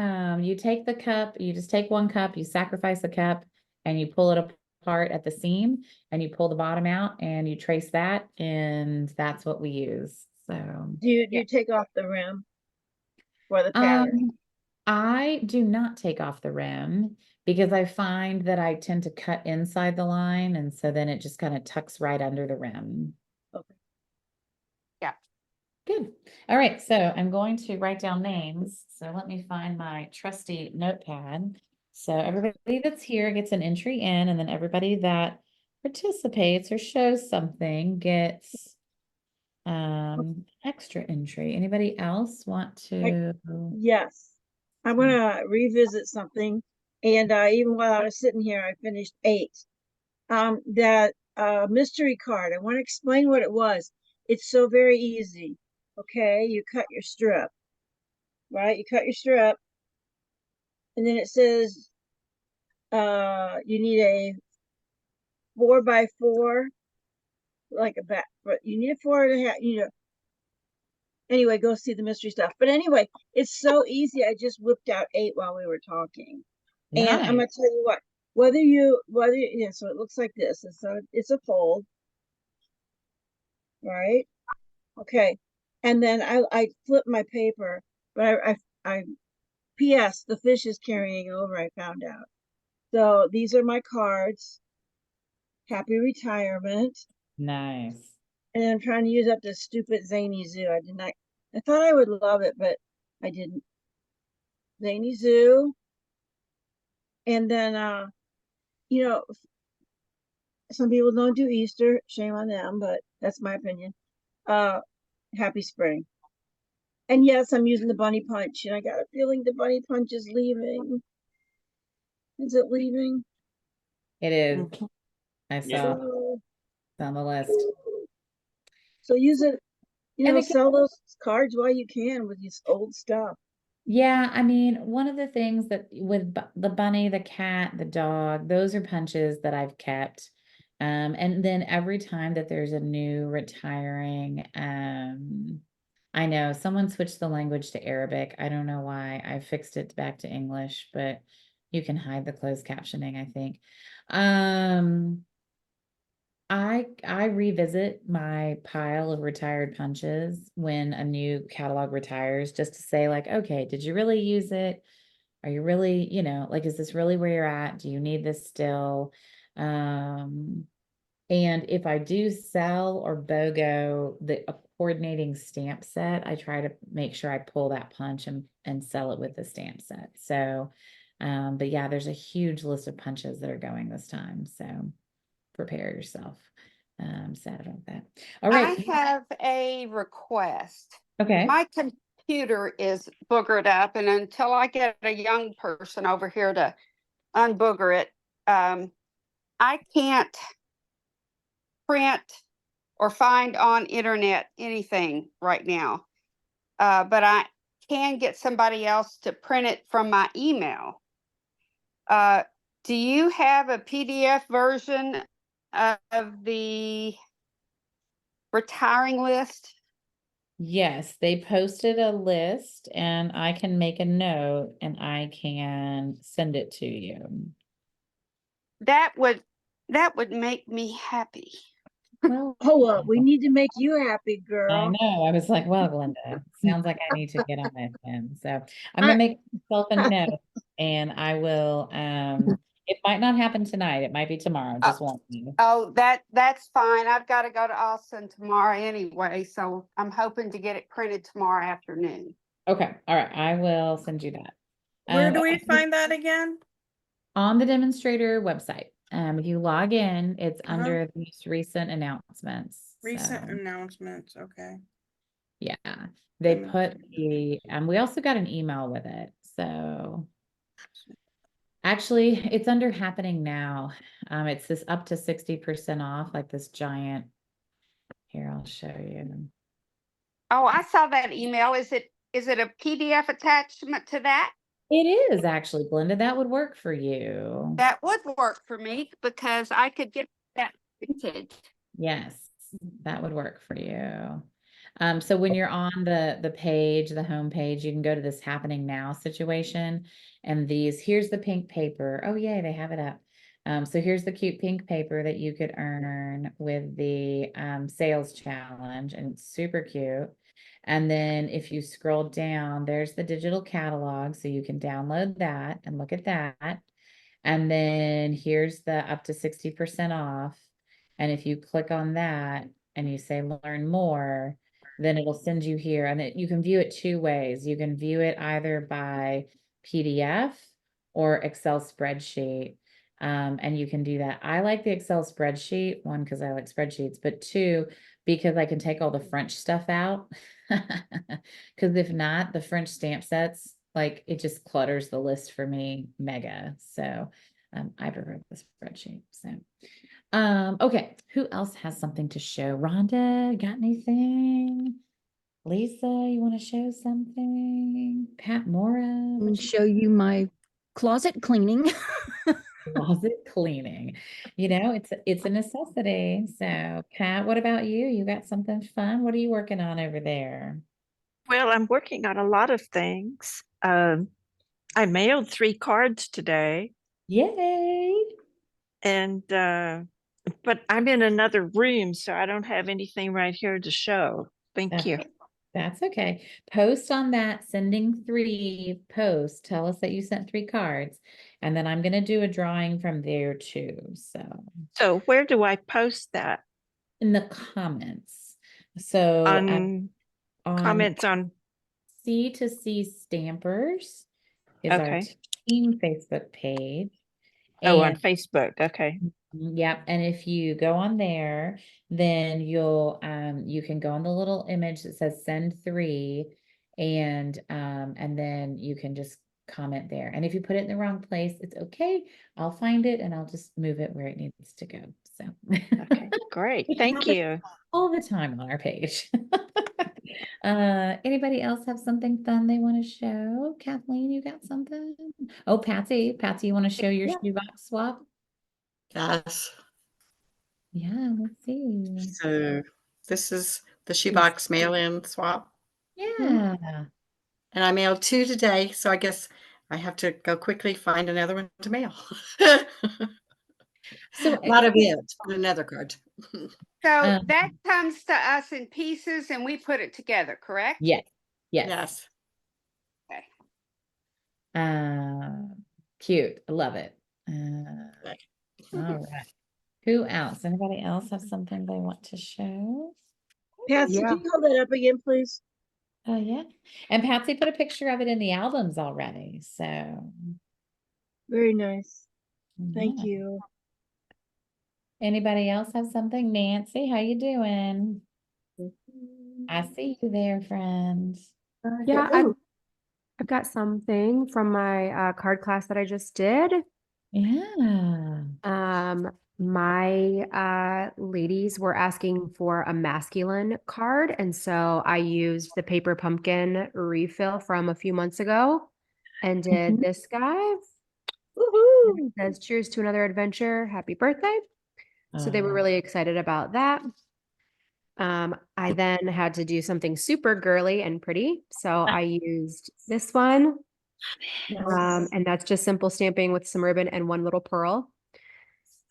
you take the cup, you just take one cup, you sacrifice a cup, and you pull it apart at the seam, and you pull the bottom out, and you trace that, and that's what we use. So Do Yeah. you take off the rim for the pattern? um, I do not take off the rim because I find that I tend to cut inside the line, and so then it just kind of tucks right under the rim. Okay. Yeah. Good. All right, so I'm going to write down names. So let me find my trusty notepad. So everybody that's here gets an entry in, and then everybody that participates or shows something gets extra entry. Anybody else want I- to? Yes. I want to revisit something. And even while I was sitting here, I finished 8. That mystery card. I want to explain what it was. It's so very easy. Okay, you cut your strip, right? You cut your strip, and then it says you need a 4x4, like a back, but you need a 4.5. You know, anyway, go see the mystery stuff. But anyway, it's so easy. I just whipped out 8 while we were talking. And I'm gonna Nice. tell you what, yeah, so it looks like this. It's a fold, right? Okay. And then I flip my paper, but I P.S. the fish is carrying over, I found out. So these are my cards. Happy retirement. Nice. And I'm trying to use up this stupid Zany Zoo. I thought I would love it, but I didn't. Zany Zoo. And then you know, some people don't do Easter, shame on them, but that's my opinion. Happy spring. And yes, I'm using the bunny punch, and I got a feeling the bunny punch is leaving. Is it leaving? It is. I saw So, it's on the list. so use it, And again, sell those cards while you can with this old stuff. yeah, I mean, one of the things that with the bunny, the cat, the dog, those are punches that I've kept. And then every time that there's a new retiring, I know someone switched the language to Arabic. I don't know why. I fixed it back to English, but you can hide the closed captioning, I think. I revisit my pile of retired punches when a new catalog retires just to say like, okay, did you really use it? Are you really, like, is this really where you're at? Do you need this still? And if I do sell or BOGO a coordinating stamp set, I try to make sure I pull that punch and sell it with the stamp set. So, but yeah, there's a huge list of punches that are going this time. So prepare yourself. I'm sad about that. All I right. have a request. Okay. My computer is boogered up, and until I get a young person over here to unbooger it, I can't print or find on internet anything right now. But I can get somebody else to print it from my email. Do you have a PDF version of the retiring list? Yes, they posted a list and I can make a note and I can send it to you. That would make me happy. Well, Oh, well, we need to make you happy, I girl. know. I was like, well, Glenda, sounds like I need to get on it then. So I'm I, gonna make myself a note and I will, it might not happen tonight. It might be tomorrow. Just warn you. Oh, that's fine. I've got to go to Austin tomorrow anyway, so I'm hoping to get it printed tomorrow afternoon. Okay. All right. I will send you that. Where do we Okay. find that again? On the demonstrator website. If you log in, it's Uh-huh. under the most recent announcements. Recent So, announcements. Okay. yeah, they put Demonstration. we also got an email with it. So actually it's under happening now. It's this up to 60% off, like this giant, here, I'll show you. Oh, I saw that email. Is it a PDF attachment to that? It is actually, Glenda, that would work for you. That would work for me because I could get that printed. Yes, that would work for you. So when you're on the page, the home page, you can go to this happening now situation and here's the pink paper. Oh yay, they have it up. So here's the cute pink paper that you could earn with the sales challenge, and it's super cute. And then if you scroll down, there's the digital catalog, so you can download that and look at that. And then here's the up to 60% off. And if you click on that and you say learn more, then it'll send you here, and you can view it 2 ways. You can view it either by PDF or Excel spreadsheet. And you can do that. I like the Excel spreadsheet, 1, because I like spreadsheets, but 2, because I can take all the French stuff out. Because if not, the French stamp sets like it just clutters the list for me mega. So I prefer the spreadsheet. So okay, who else has something to show? Rhonda, got anything? Lisa, you want to show something? Pat Mora, And what you show you my closet cleaning. closet cleaning? You know, it's a necessity. So Pat, what about you? You got something fun? What are you working on over there? Well, I'm working on a lot of things. I mailed 3 cards today, Yay! and but I'm in another room, so I don't have anything right here to show. Thank you. That's okay. Post on that sending 3 post. Tell us that you sent 3 cards. And then I'm going to do a drawing from there too. So So where do I post that? in the comments. So On on comments on, C to C Stampers is our okay. team Facebook page. Oh, on And Facebook. Okay. yep, and if you go on there, then you'll you can go on the little image that says send 3 and then you can just comment there. And if you put it in the wrong place, it's okay. I'll find it and I'll just move it where it needs to go. So Okay, great. It Thank happens you. all the time on our page. Anybody else have something fun they want to show? Kathleen, you got something? Oh, Patsy, you want to show your Yeah. shoebox swap? Yes. Yeah, let's see. So this is the shoebox mail-in swap. Yeah. And I mailed 2 today, so I guess I have to go quickly find another one to mail. So Not a bit, but another card. So that comes to us in pieces and we put it together, correct? yes, yes. Yes. Okay. Cute. I love it. Okay. All right. Who else? Anybody else have something they want to show? Patsy, Yeah. can you hold that up again, please? Oh, yeah. And Patsy put a picture of it in the albums already. So Very nice. Thank yeah. you. Anybody else have something? Nancy, how you doing? I see you there, friend. Yeah, I've got something from my card class that I just did. Yeah. My ladies were asking for a masculine card, and so I used the paper pumpkin refill from a few months ago and did Mhm. this guy. Woohoo! It says, "Cheers to another adventure. Happy birthday." So they were really excited about that. I then had to do something super girly and pretty. So I used this one. And that's just simple stamping with some ribbon and one little pearl.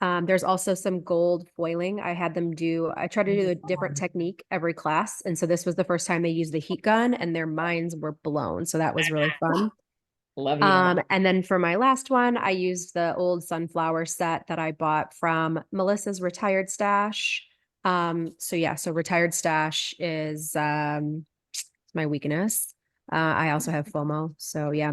There's also some gold foiling. I try to do a different technique every class. And so this was the first time they used the heat gun and their minds were blown. So that was really fun. Love you. And then for my last one, I used the old sunflower set that I bought from Melissa's retired stash. So retired stash is my weakness. I also have FOMO. So yeah.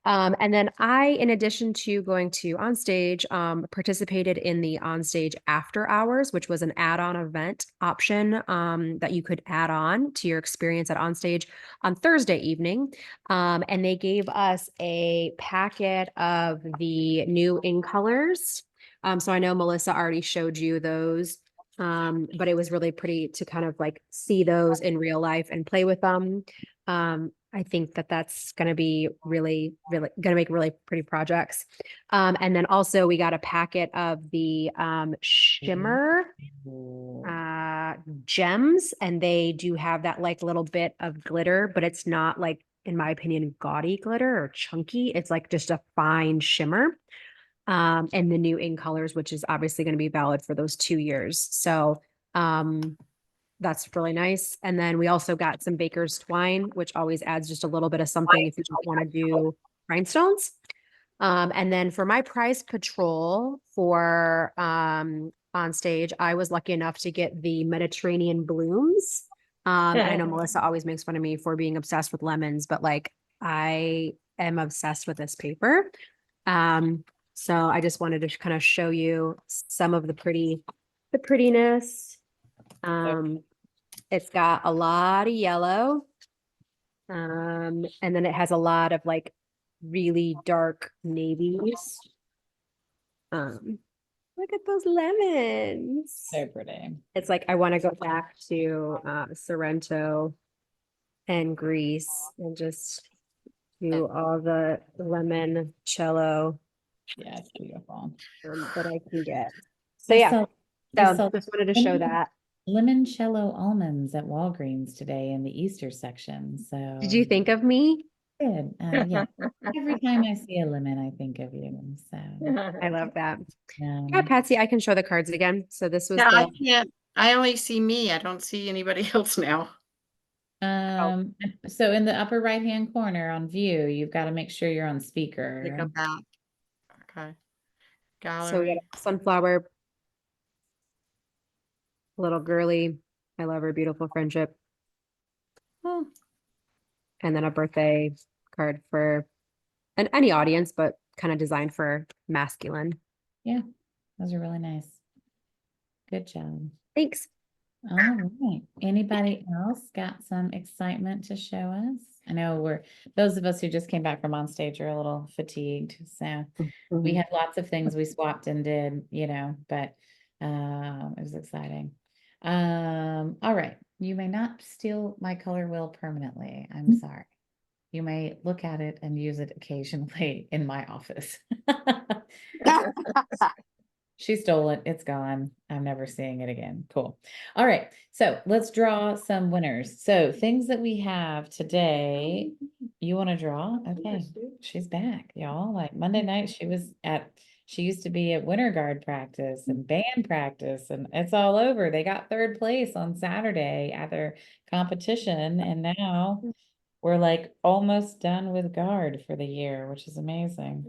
And then in addition to going to Onstage, participated in the Onstage After Hours, which was an add-on event option that you could add on to your experience at Onstage on Thursday evening. And they gave us a packet of the new in colors. So I know Melissa already showed you those. But it was really pretty to kind of like see those in real life and play with them. I think that that's going to be really, really going to make really pretty projects. And then also we got a packet of the shimmer gems, and they do have that like little bit of glitter, but it's not like, in my opinion, gaudy glitter or chunky. It's like just a fine shimmer. And the new in colors, which is obviously going to be valid for those 2 years. So that's really nice. And then we also got some baker's twine, which always adds just a little bit of something if you don't want to do rhinestones. And then for my prize patrol for Onstage, I was lucky enough to get the Mediterranean blooms. And I know Melissa always makes fun of me for being obsessed with lemons, but like I am obsessed with this paper. So I just wanted to kind of show you some of the prettiness. It's got a lot of yellow. And then it has a lot of like really dark navies. Look at those lemons. So pretty. It's like I want to go back to Sorrento and Greece and just do all the lemon cello Yeah, it's beautiful. that I can get. So They yeah, sell- they so sell just wanted to show lemon- that. Limoncello almonds at Walgreens today in the Easter section. So Did you think of me? good. Yeah. Every time I see a lemon, I think of you. So I love that. Yeah, um, Patsy, I can show the cards again. So this was Yeah, I the can't, I only see me. I don't see anybody else now. so in the upper right hand corner on view, you've got to make sure you're on They speaker. go back. Okay. so we Gallery. got a sunflower, little girly. I love her beautiful friendship. Oh, And then a birthday card for any audience, but kind of designed for masculine. Yeah, those are really nice. Good job. Thanks. All right. Anybody else got some excitement to show us? I know those of us who just came back from on stage are a little fatigued. So we had lots of things we swapped and did, but it was exciting. All right. You may not steal my color wheel permanently. I'm sorry. You may look at it and use it occasionally in my office. She stole it. It's gone. I'm never seeing it again. Cool. All right. So let's draw some winners. So things that we have today. You want to draw? Okay. She's back, y'all. Like Monday night, she used to be at Winter Guard practice and band practice, and it's all over. They got third place on Saturday at their competition, and now we're like almost done with guard for the year, which is amazing.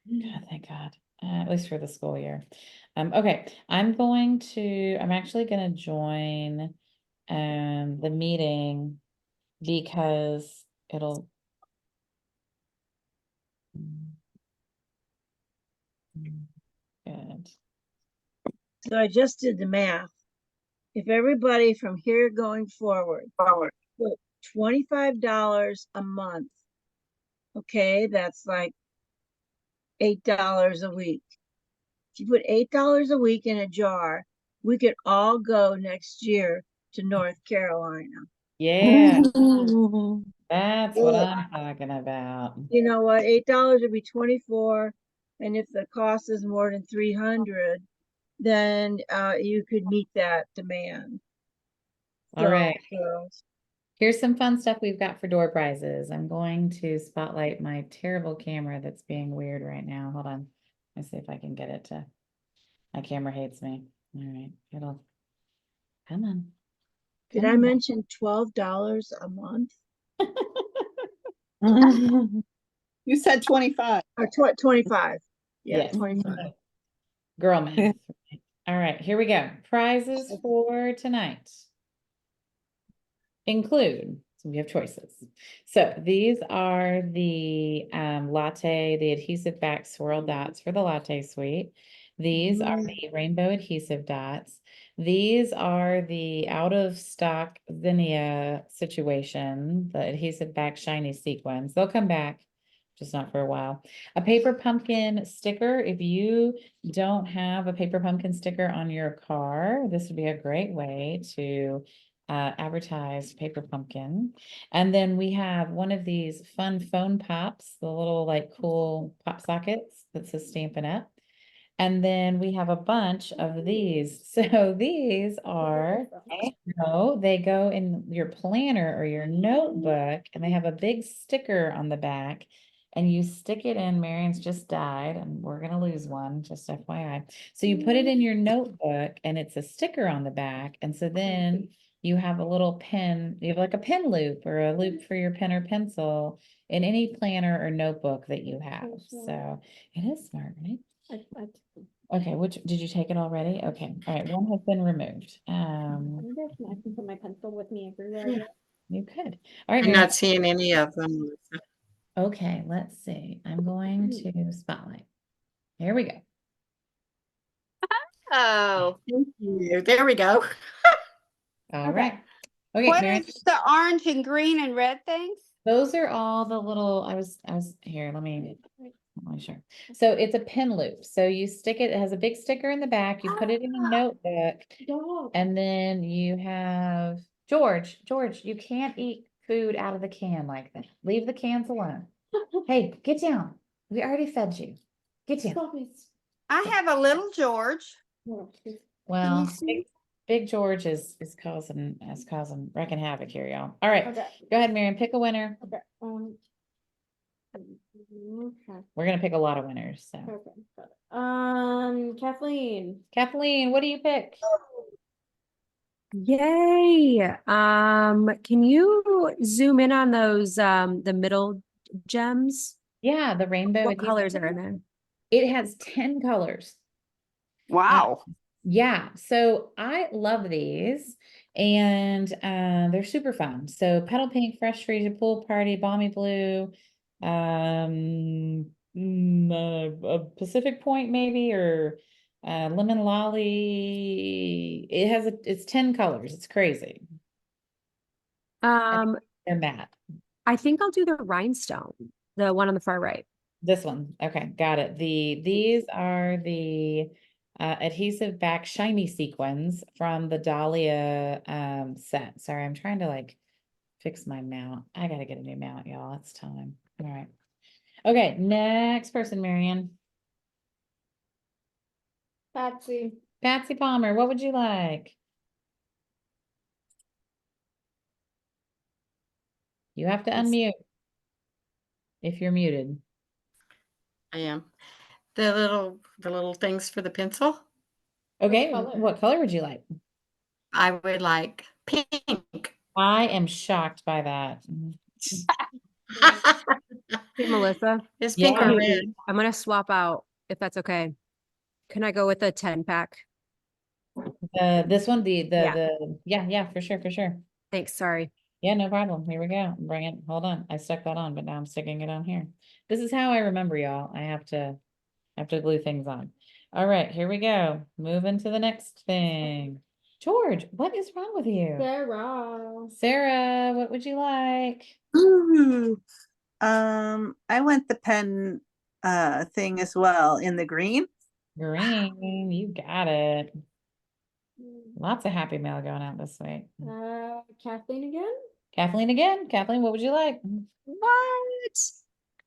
God, thank God. At least for the school year. Okay, I'm actually going to join the meeting because it'll good. So I just did the math. If everybody from here going forward put $25 a month, okay, that's like $8 a week. If you put $8 a week in a jar, we could all go next year to North Carolina. Yeah, that's what I'm talking about. You know what? $8 would be 24, and if the cost is more than 300, then you could meet that demand. All So, right. girls, Here's some fun stuff we've got for door prizes. I'm going to spotlight my terrible camera that's being weird right now. Hold on. Let's see if I can get it to. My camera hates me. All right. Come on. did Come I on. mention $12 a month? You said 25. Or 25. Yeah, Yes. 25. Girl math. All right, here we go. Prizes for tonight include, so we have choices. So these are the the adhesive back swirl dots for the latte suite. These are the rainbow adhesive dots. These are the out of stock zinnia situation, the adhesive back shiny sequins. They'll come back, just not for a while. A paper pumpkin sticker. If you don't have a paper pumpkin sticker on your car, this would be a great way to advertise paper pumpkin. And then we have one of these fun phone pops, the little like cool pop sockets that says Stampin' Up. And then we have a bunch of these. So these are, they go in your planner or your notebook, and they have a big sticker on the back. And you stick it in. Marion's just died, and we're gonna lose one, just FYI. So you put it in your notebook, and it's a sticker on the back. And so then you have a little pen, you have like a pen loop or a loop for your pen or pencil in any planner or notebook that you have. So it is smart, right? Okay, did you take it already? Okay, all right, one has been removed. I can put my pencil with me everywhere. You could. All right, I'm Mary. not seeing any of them. Okay, let's see. I'm going to spotlight. Here we go. Oh, Thank you. There we go. All right. Okay, what Mary, is the orange and green and red things? Those are all the little, I was here, let me, sure. So it's a pin loop. So you stick it, it has a big sticker in the back, you put it in a notebook, Dog. and then you have, George, you can't eat food out of the can like that. Leave the cans alone. Hey, get down. We already fed you. Get down. Stop it. I have a little George. No, please. Well, see? Big George is causing wrecking havoc here, y'all. All right, Okay, go ahead, Miriam, pick a winner. okay, okay, We're gonna pick a lot of winners, so. okay, got it. Kathleen. Kathleen, what do you pick? Yay. Can you zoom in on those the middle gems? Yeah, the rainbow. What adhesive. colors are in there? It has 10 colors. Wow. Yeah, so I love these, and they're super fun. So petal pink, fresh freezer, pool party, balmy blue, a Pacific Point maybe, or lemon lolly. It's 10 colors. It's crazy. They're matte. I think I'll do the rhinestone, the one on the far right. This one. Okay, got it. These are the adhesive back shiny sequins from the Dahlia set. Sorry, I'm trying to like fix my mount. I gotta get a new mount, y'all. It's time. All right. Okay, next person, Marion. Patsy. Patsy Palmer, what would you like? You have to unmute if you're muted. I am. The little things for the pencil. Okay, color? what color would you like? I would like pink. I am shocked by that. Hey, Melissa, It's pink Yeah. or red. I'm gonna swap out if that's okay. Can I go with a 10 pack? This one, Yeah. yeah, for sure. Thanks, sorry. Yeah, no problem. Here we go. Bring it. Hold on. I stuck that on, but now I'm sticking it on here. This is how I remember, y'all. I have to glue things on. All right, here we go. Moving to the next thing. George, what is wrong with you? Sarah. Sarah, what would you like? Ooh. I went the pen thing as well in the green. Green, you got it. Lots of happy mail going out this week. Kathleen again? Kathleen again. Kathleen, what would you like? What?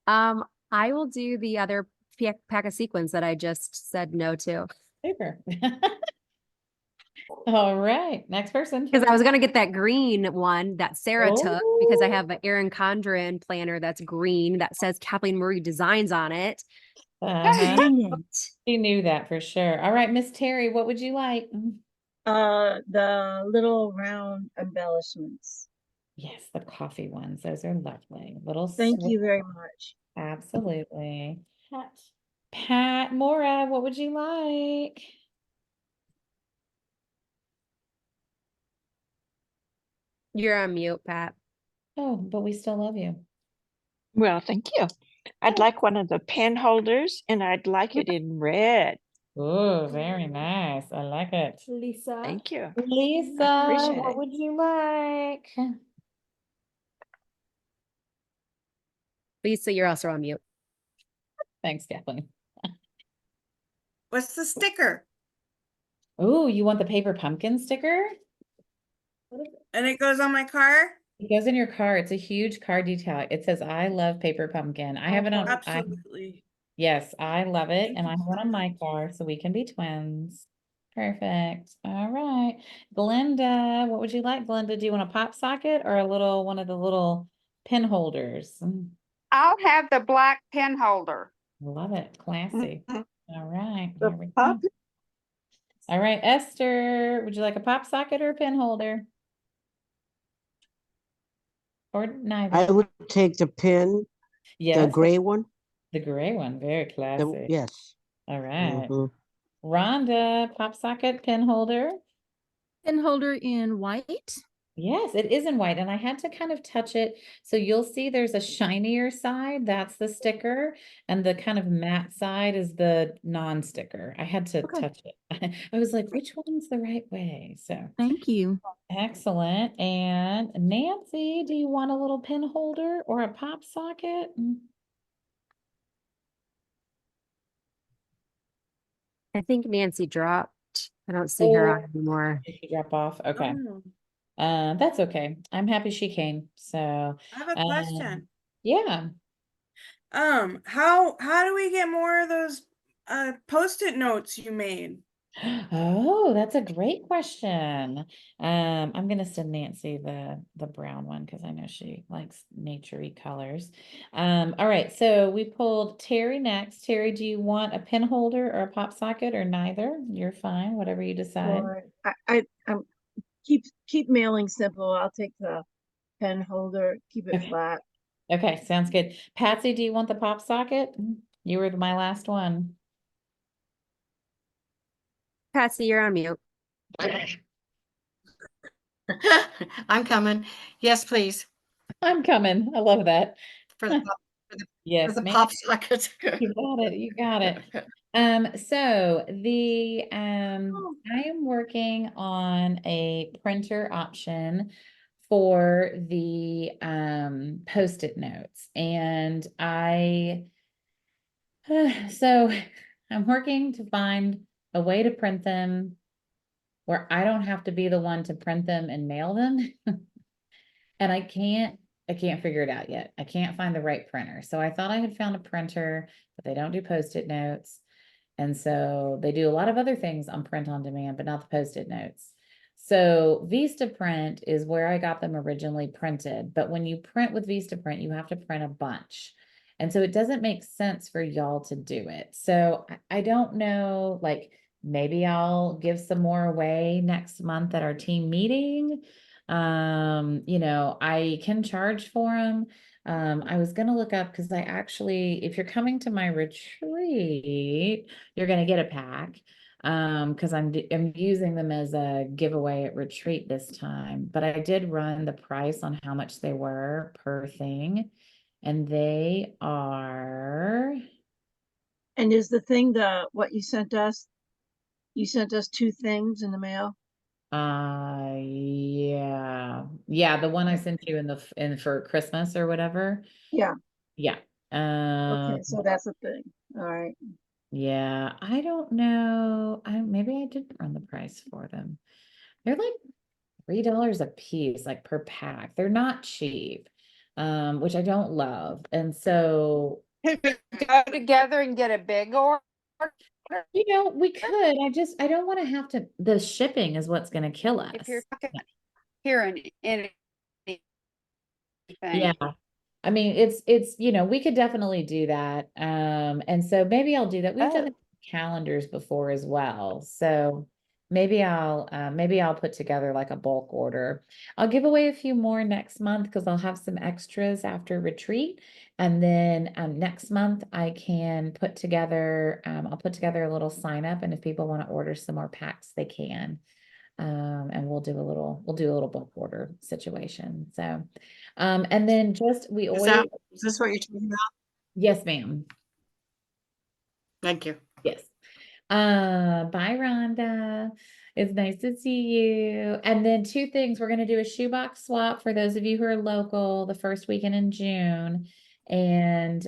I will do the other pack of sequins that I just said no to. Super. All right, next person. Because I was gonna get that green one that Sarah took because I Oh. have an Erin Condren planner that's green that says Kathleen Murray Designs on it. Uh-huh. Dang it. She knew that for sure. All right, Miss Terry, what would you like? The little round embellishments. Yes, the coffee ones. Those are lovely. Little Thank you swirl- very much. Absolutely. Pat. Pat Mora, what would you like? You're on mute, Pat. Oh, but we still love you. Well, thank you. I'd like one of the pen holders and I'd like it in red. Oh, very nice. I like it. Lisa. Thank you. Lisa, appreciate what it. would you like? Lisa, you're also on mute. Thanks, Kathleen. What's the sticker? Oh, you want the paper pumpkin sticker? And it goes on my car? It goes in your car. It's a huge car detail. It says, I love paper pumpkin. I have it on. Absolutely. Yes, I love it. Thank And you I have one on my car, so we can be twins. Perfect. All right. Glenda, what would you like, Glenda? Do you want a pop socket or one of the little pin holders? I'll have the black pen holder. Love it. Classy. All right. The Here we pop- go. All right, Esther, would you like a pop socket or a pin holder? Or neither? I would take the pin, the Yes, gray one. the gray one. Very classy. Yes. All right. Mhm. Rhonda, pop socket, pin holder. Pin holder in white. Yes, it is in white, and I had to kind of touch it. So you'll see there's a shinier side, that's the sticker, and the kind of matte side is the non-sticker. I had to Okay. touch it. I was like, which one's the right way? So Thank you. excellent. And Nancy, do you want a little pin holder or a pop socket? I think Nancy dropped. I don't see her on anymore. Did she drop off? Okay. Oh, That's okay. I'm happy she came. So, I have a question. yeah. How do we get more of those post-it notes you made? Oh, that's a great question. I'm gonna send Nancy the brown one because I know she likes naturey colors. All right, so we pulled Terry next. Terry, do you want a pin holder or a pop socket or neither? You're fine, whatever you decide. Or I'm keep mailing simple. I'll take the pen holder, keep it Okay. flat. Okay, sounds good. Patsy, do you want the pop socket? You were my last one. Patsy, you're on mute. I'm coming. Yes, please. I'm coming. I love that. For the pop, for Yes, the ma'am. pop socket. You got it. You got it. So the I am working on a printer option for the post-it notes, and so I'm working to find a way to print them where I don't have to be the one to print them and mail them. And I can't figure it out yet. I can't find the right printer. So I thought I had found a printer, but they don't do post-it notes. And so they do a lot of other things on print on demand, but not the post-it notes. So Vistaprint is where I got them originally printed. But when you print with Vistaprint, you have to print a bunch. And so it doesn't make sense for y'all to do it. So I don't know, like maybe I'll give some more away next month at our team meeting. You know, I can charge for them. I was gonna look up because I actually, if you're coming to my retreat, you're gonna get a pack. Because I'm using them as a giveaway at retreat this time. But I did run the price on how much they were per thing, and they are. And is the thing what you sent us? You sent us 2 things in the mail. Yeah, the one I sent you in for Christmas or whatever. Yeah. Yeah. Okay, so that's a thing. All right. Yeah, I don't know. Maybe I did run the price for them. They're like $3 a piece, like per pack. They're not cheap, which I don't love. And so, Go together and get a big order. you know, we could. I don't want to have to. The shipping is what's going to kill us. If you're here in anything. Yeah. I mean, it's, you know, we could definitely do that. And so maybe I'll do that. We've done calendars before as well. So maybe I'll put together like a bulk order. I'll give away a few more next month because I'll have some extras after retreat. And then next month I can put together, I'll put together a little sign up, and if people want to order some more packs, they can. And we'll do a little bulk order situation. So, and then we always, Is this what you're talking about? yes, ma'am. Thank you. Yes. Bye, Rhonda. It's nice to see you. And then 2 things, we're going to do a shoebox swap for those of you who are local the first weekend in June. And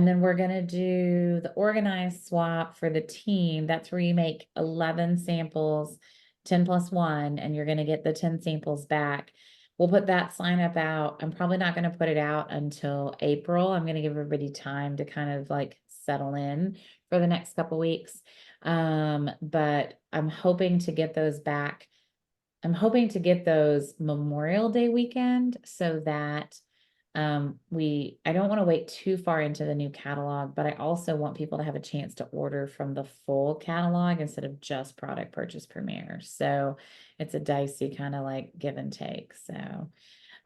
then we're going to do the organized swap for the team. That's where you make 11 samples, 10 plus 1, and you're going to get the 10 samples back. We'll put that sign up out. I'm probably not going to put it out until April. I'm going to give everybody time to kind of like settle in for the next couple weeks. But I'm hoping to get those back. I'm hoping to get those Memorial Day weekend so that I don't want to wait too far into the new catalog, but I also want people to have a chance to order from the full catalog instead of just product purchase premiere. So it's a dicey kind of like give and take. So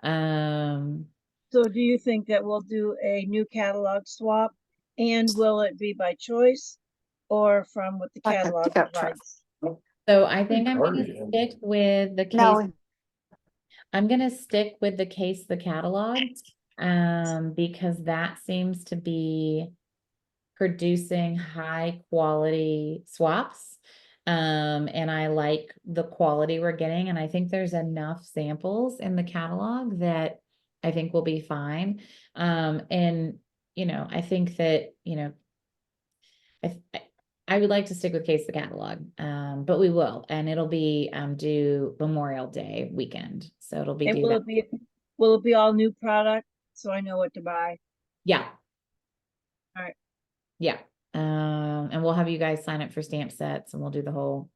So do you think that we'll do a new catalog swap, and will it be by choice or from what the catalog provides? so I think I'm going to stick with the case I'm gonna stick with the case, the catalog, because that seems to be producing high quality swaps. And I like the quality we're getting, and I think there's enough samples in the catalog that I think will be fine. And I think that, I would like to stick with case the catalog, but we will, and it'll be due Memorial Day weekend, so it'll be And due that. will it be all new product? So I know what to buy. Yeah. All right. Yeah. And we'll have you guys sign up for stamp sets, and we'll do the whole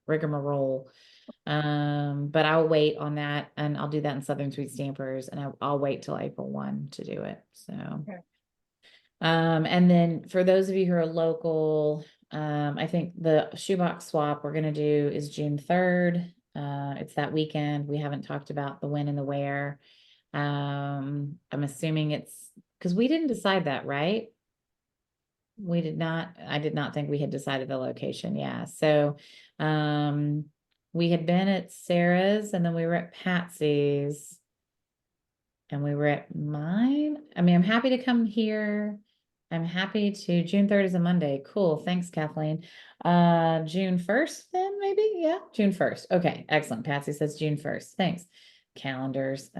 rigmarole. But I'll wait on that, and I'll do that in Southern Sweet Stampers, and I'll wait till April 1 to do it. So, Okay. and then for those of you who are local, I think the shoebox swap we're gonna do is June 3rd. It's that weekend. We haven't talked about the when and the where. I'm assuming it's because we didn't decide that, right? We did not, I did not think we had decided the location. Yeah. So, we had been at Sarah's, and then we were at Patsy's, and we were at mine. I mean, I'm happy to come here. I'm happy to. June 3rd is a Monday. Cool. Thanks, Kathleen. June 1st then maybe? Yeah, June 1st. Okay, excellent. Patsy says June 1st. Thanks. Calendars.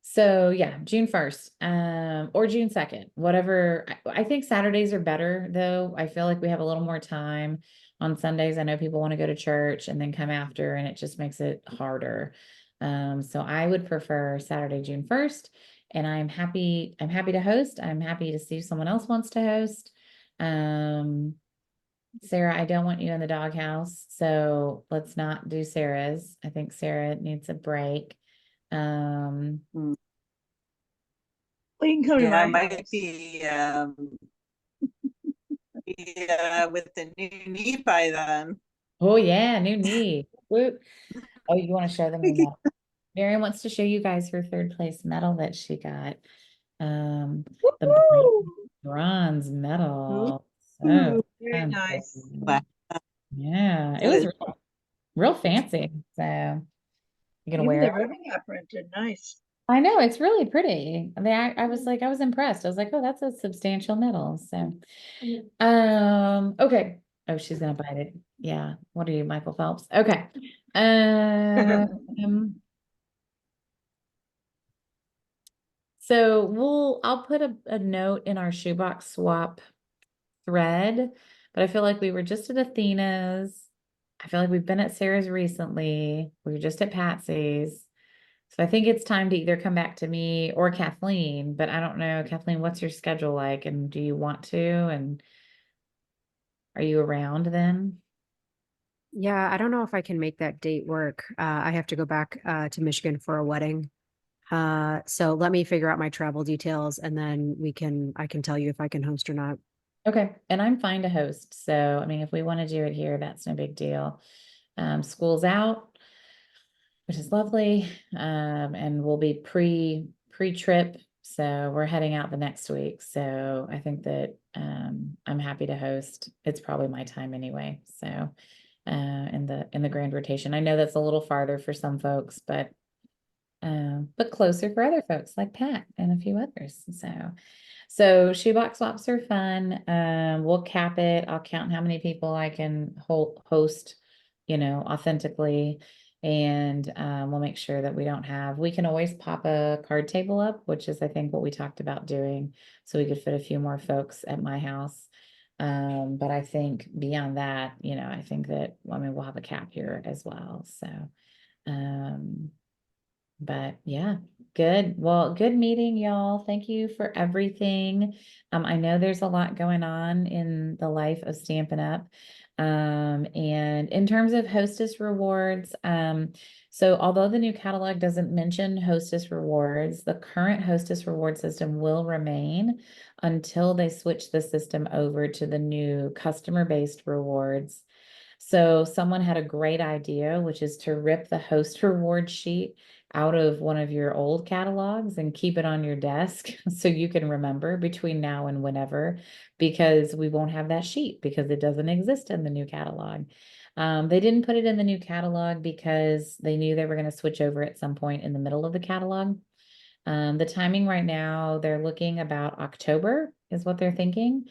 So yeah, June 1st, or June 2nd, whatever. I think Saturdays are better though. I feel like we have a little more time on Sundays. I know people want to go to church and then come after, and it just makes it harder. So I would prefer Saturday, June 1st, and I'm happy to host. I'm happy to see if someone else wants to host. Sarah, I don't want you in the doghouse, so let's not do Sarah's. I think Sarah needs a break. Well, you can come to Yeah, I my house. might be with the new knee by then. Oh yeah, new knee. Whoop. Oh, you want to show them your medal? Mary wants to show you guys her third place medal that she got. The Woo! bronze medal. So Ooh, very fancy. nice. Wow. Yeah, it was Good. real fancy. So you gonna Even wear the it? ribbon got printed. Nice. I know it's really pretty. I mean, I was like, I was impressed. I was like, oh, that's a substantial medal. So, okay. Oh, she's gonna bite it. Yeah. What are you, Michael Phelps? Okay. So I'll put a note in our shoebox swap thread, but I feel like we were just at Athena's. I feel like we've been at Sarah's recently. We were just at Patsy's. So I think it's time to either come back to me or Kathleen, but I don't know, Kathleen, what's your schedule like? And do you want to? And are you around then? Yeah, I don't know if I can make that date work. I have to go back to Michigan for a wedding. So let me figure out my travel details, and then I can tell you if I can host or not. Okay. And I'm fine to host. So, I mean, if we want to do it here, that's no big deal. School's out, which is lovely. And we'll be pre-trip. So we're heading out the next week. So I think that I'm happy to host. It's probably my time anyway. So in the grand rotation. I know that's a little farther for some folks, but closer for other folks like Pat and a few others. So shoebox swaps are fun. We'll cap it. I'll count how many people I can host, authentically. And we'll make sure that we can always pop a card table up, which is, I think, what we talked about doing. So we could fit a few more folks at my house. But I think beyond that, I think that, I mean, we'll have a cap here as well. So, but yeah, good. Well, good meeting y'all. Thank you for everything. I know there's a lot going on in the life of Stampin' Up. And in terms of hostess rewards, so although the new catalog doesn't mention hostess rewards, the current hostess reward system will remain until they switch the system over to the new customer-based rewards. So someone had a great idea, which is to rip the host reward sheet out of one of your old catalogs and keep it on your desk so you can remember between now and whenever, because we won't have that sheet because it doesn't exist in the new catalog. They didn't put it in the new catalog because they knew they were going to switch over at some point in the middle of the catalog. The timing right now, they're looking about October is what they're thinking.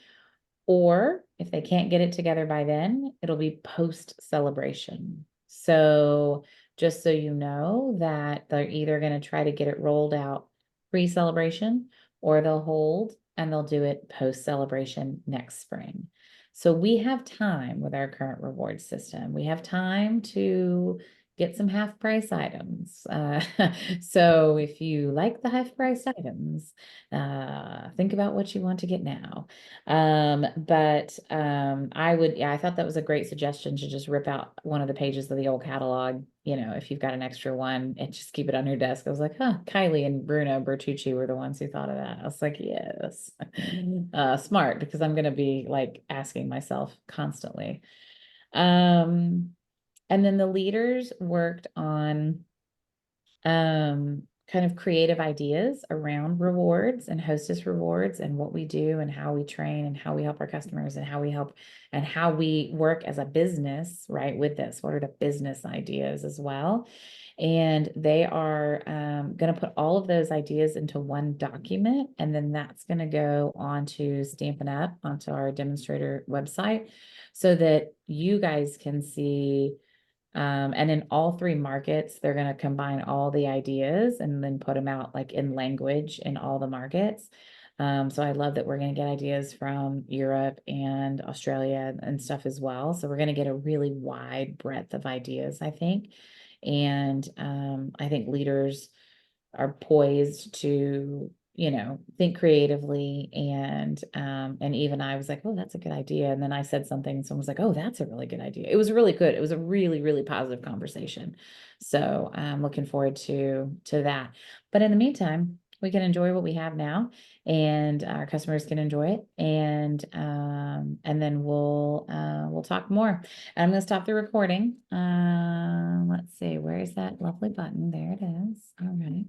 Or if they can't get it together by then, it'll be post celebration. So just so you know that they're either going to try to get it rolled out pre-celebration, or they'll hold and they'll do it post celebration next spring. So we have time with our current reward system. We have time to get some half price items. So if you like the half price items, think about what you want to get now. I thought that was a great suggestion to just rip out one of the pages of the old catalog. You know, if you've got an extra one, and just keep it on your desk. I was like, huh, Kylie and Bruno Bertucci were the ones who thought of that. I was like, yes, smart, because I'm going to be like asking myself constantly. And then the leaders worked on kind of creative ideas around rewards and hostess rewards and what we do and how we train and how we help our customers and how we help and how we work as a business, right, with this. What are the business ideas as well? And they are going to put all of those ideas into one document, and then that's going to go onto Stampin' Up onto our demonstrator website so that you guys can see. And in all three markets, they're going to combine all the ideas and then put them out like in language in all the markets. So I love that we're going to get ideas from Europe and Australia and stuff as well. So we're going to get a really wide breadth of ideas, I think. And I think leaders are poised to, you know, think creatively, and even I was like, oh, that's a good idea. And then I said something and someone was like, oh, that's a really good idea. It was really good. It was a really, really positive conversation. So I'm looking forward to that. But in the meantime, we can enjoy what we have now, and our customers can enjoy it. And then we'll talk more. I'm going to stop the recording. Let's see, where is that lovely button? There it is. All right.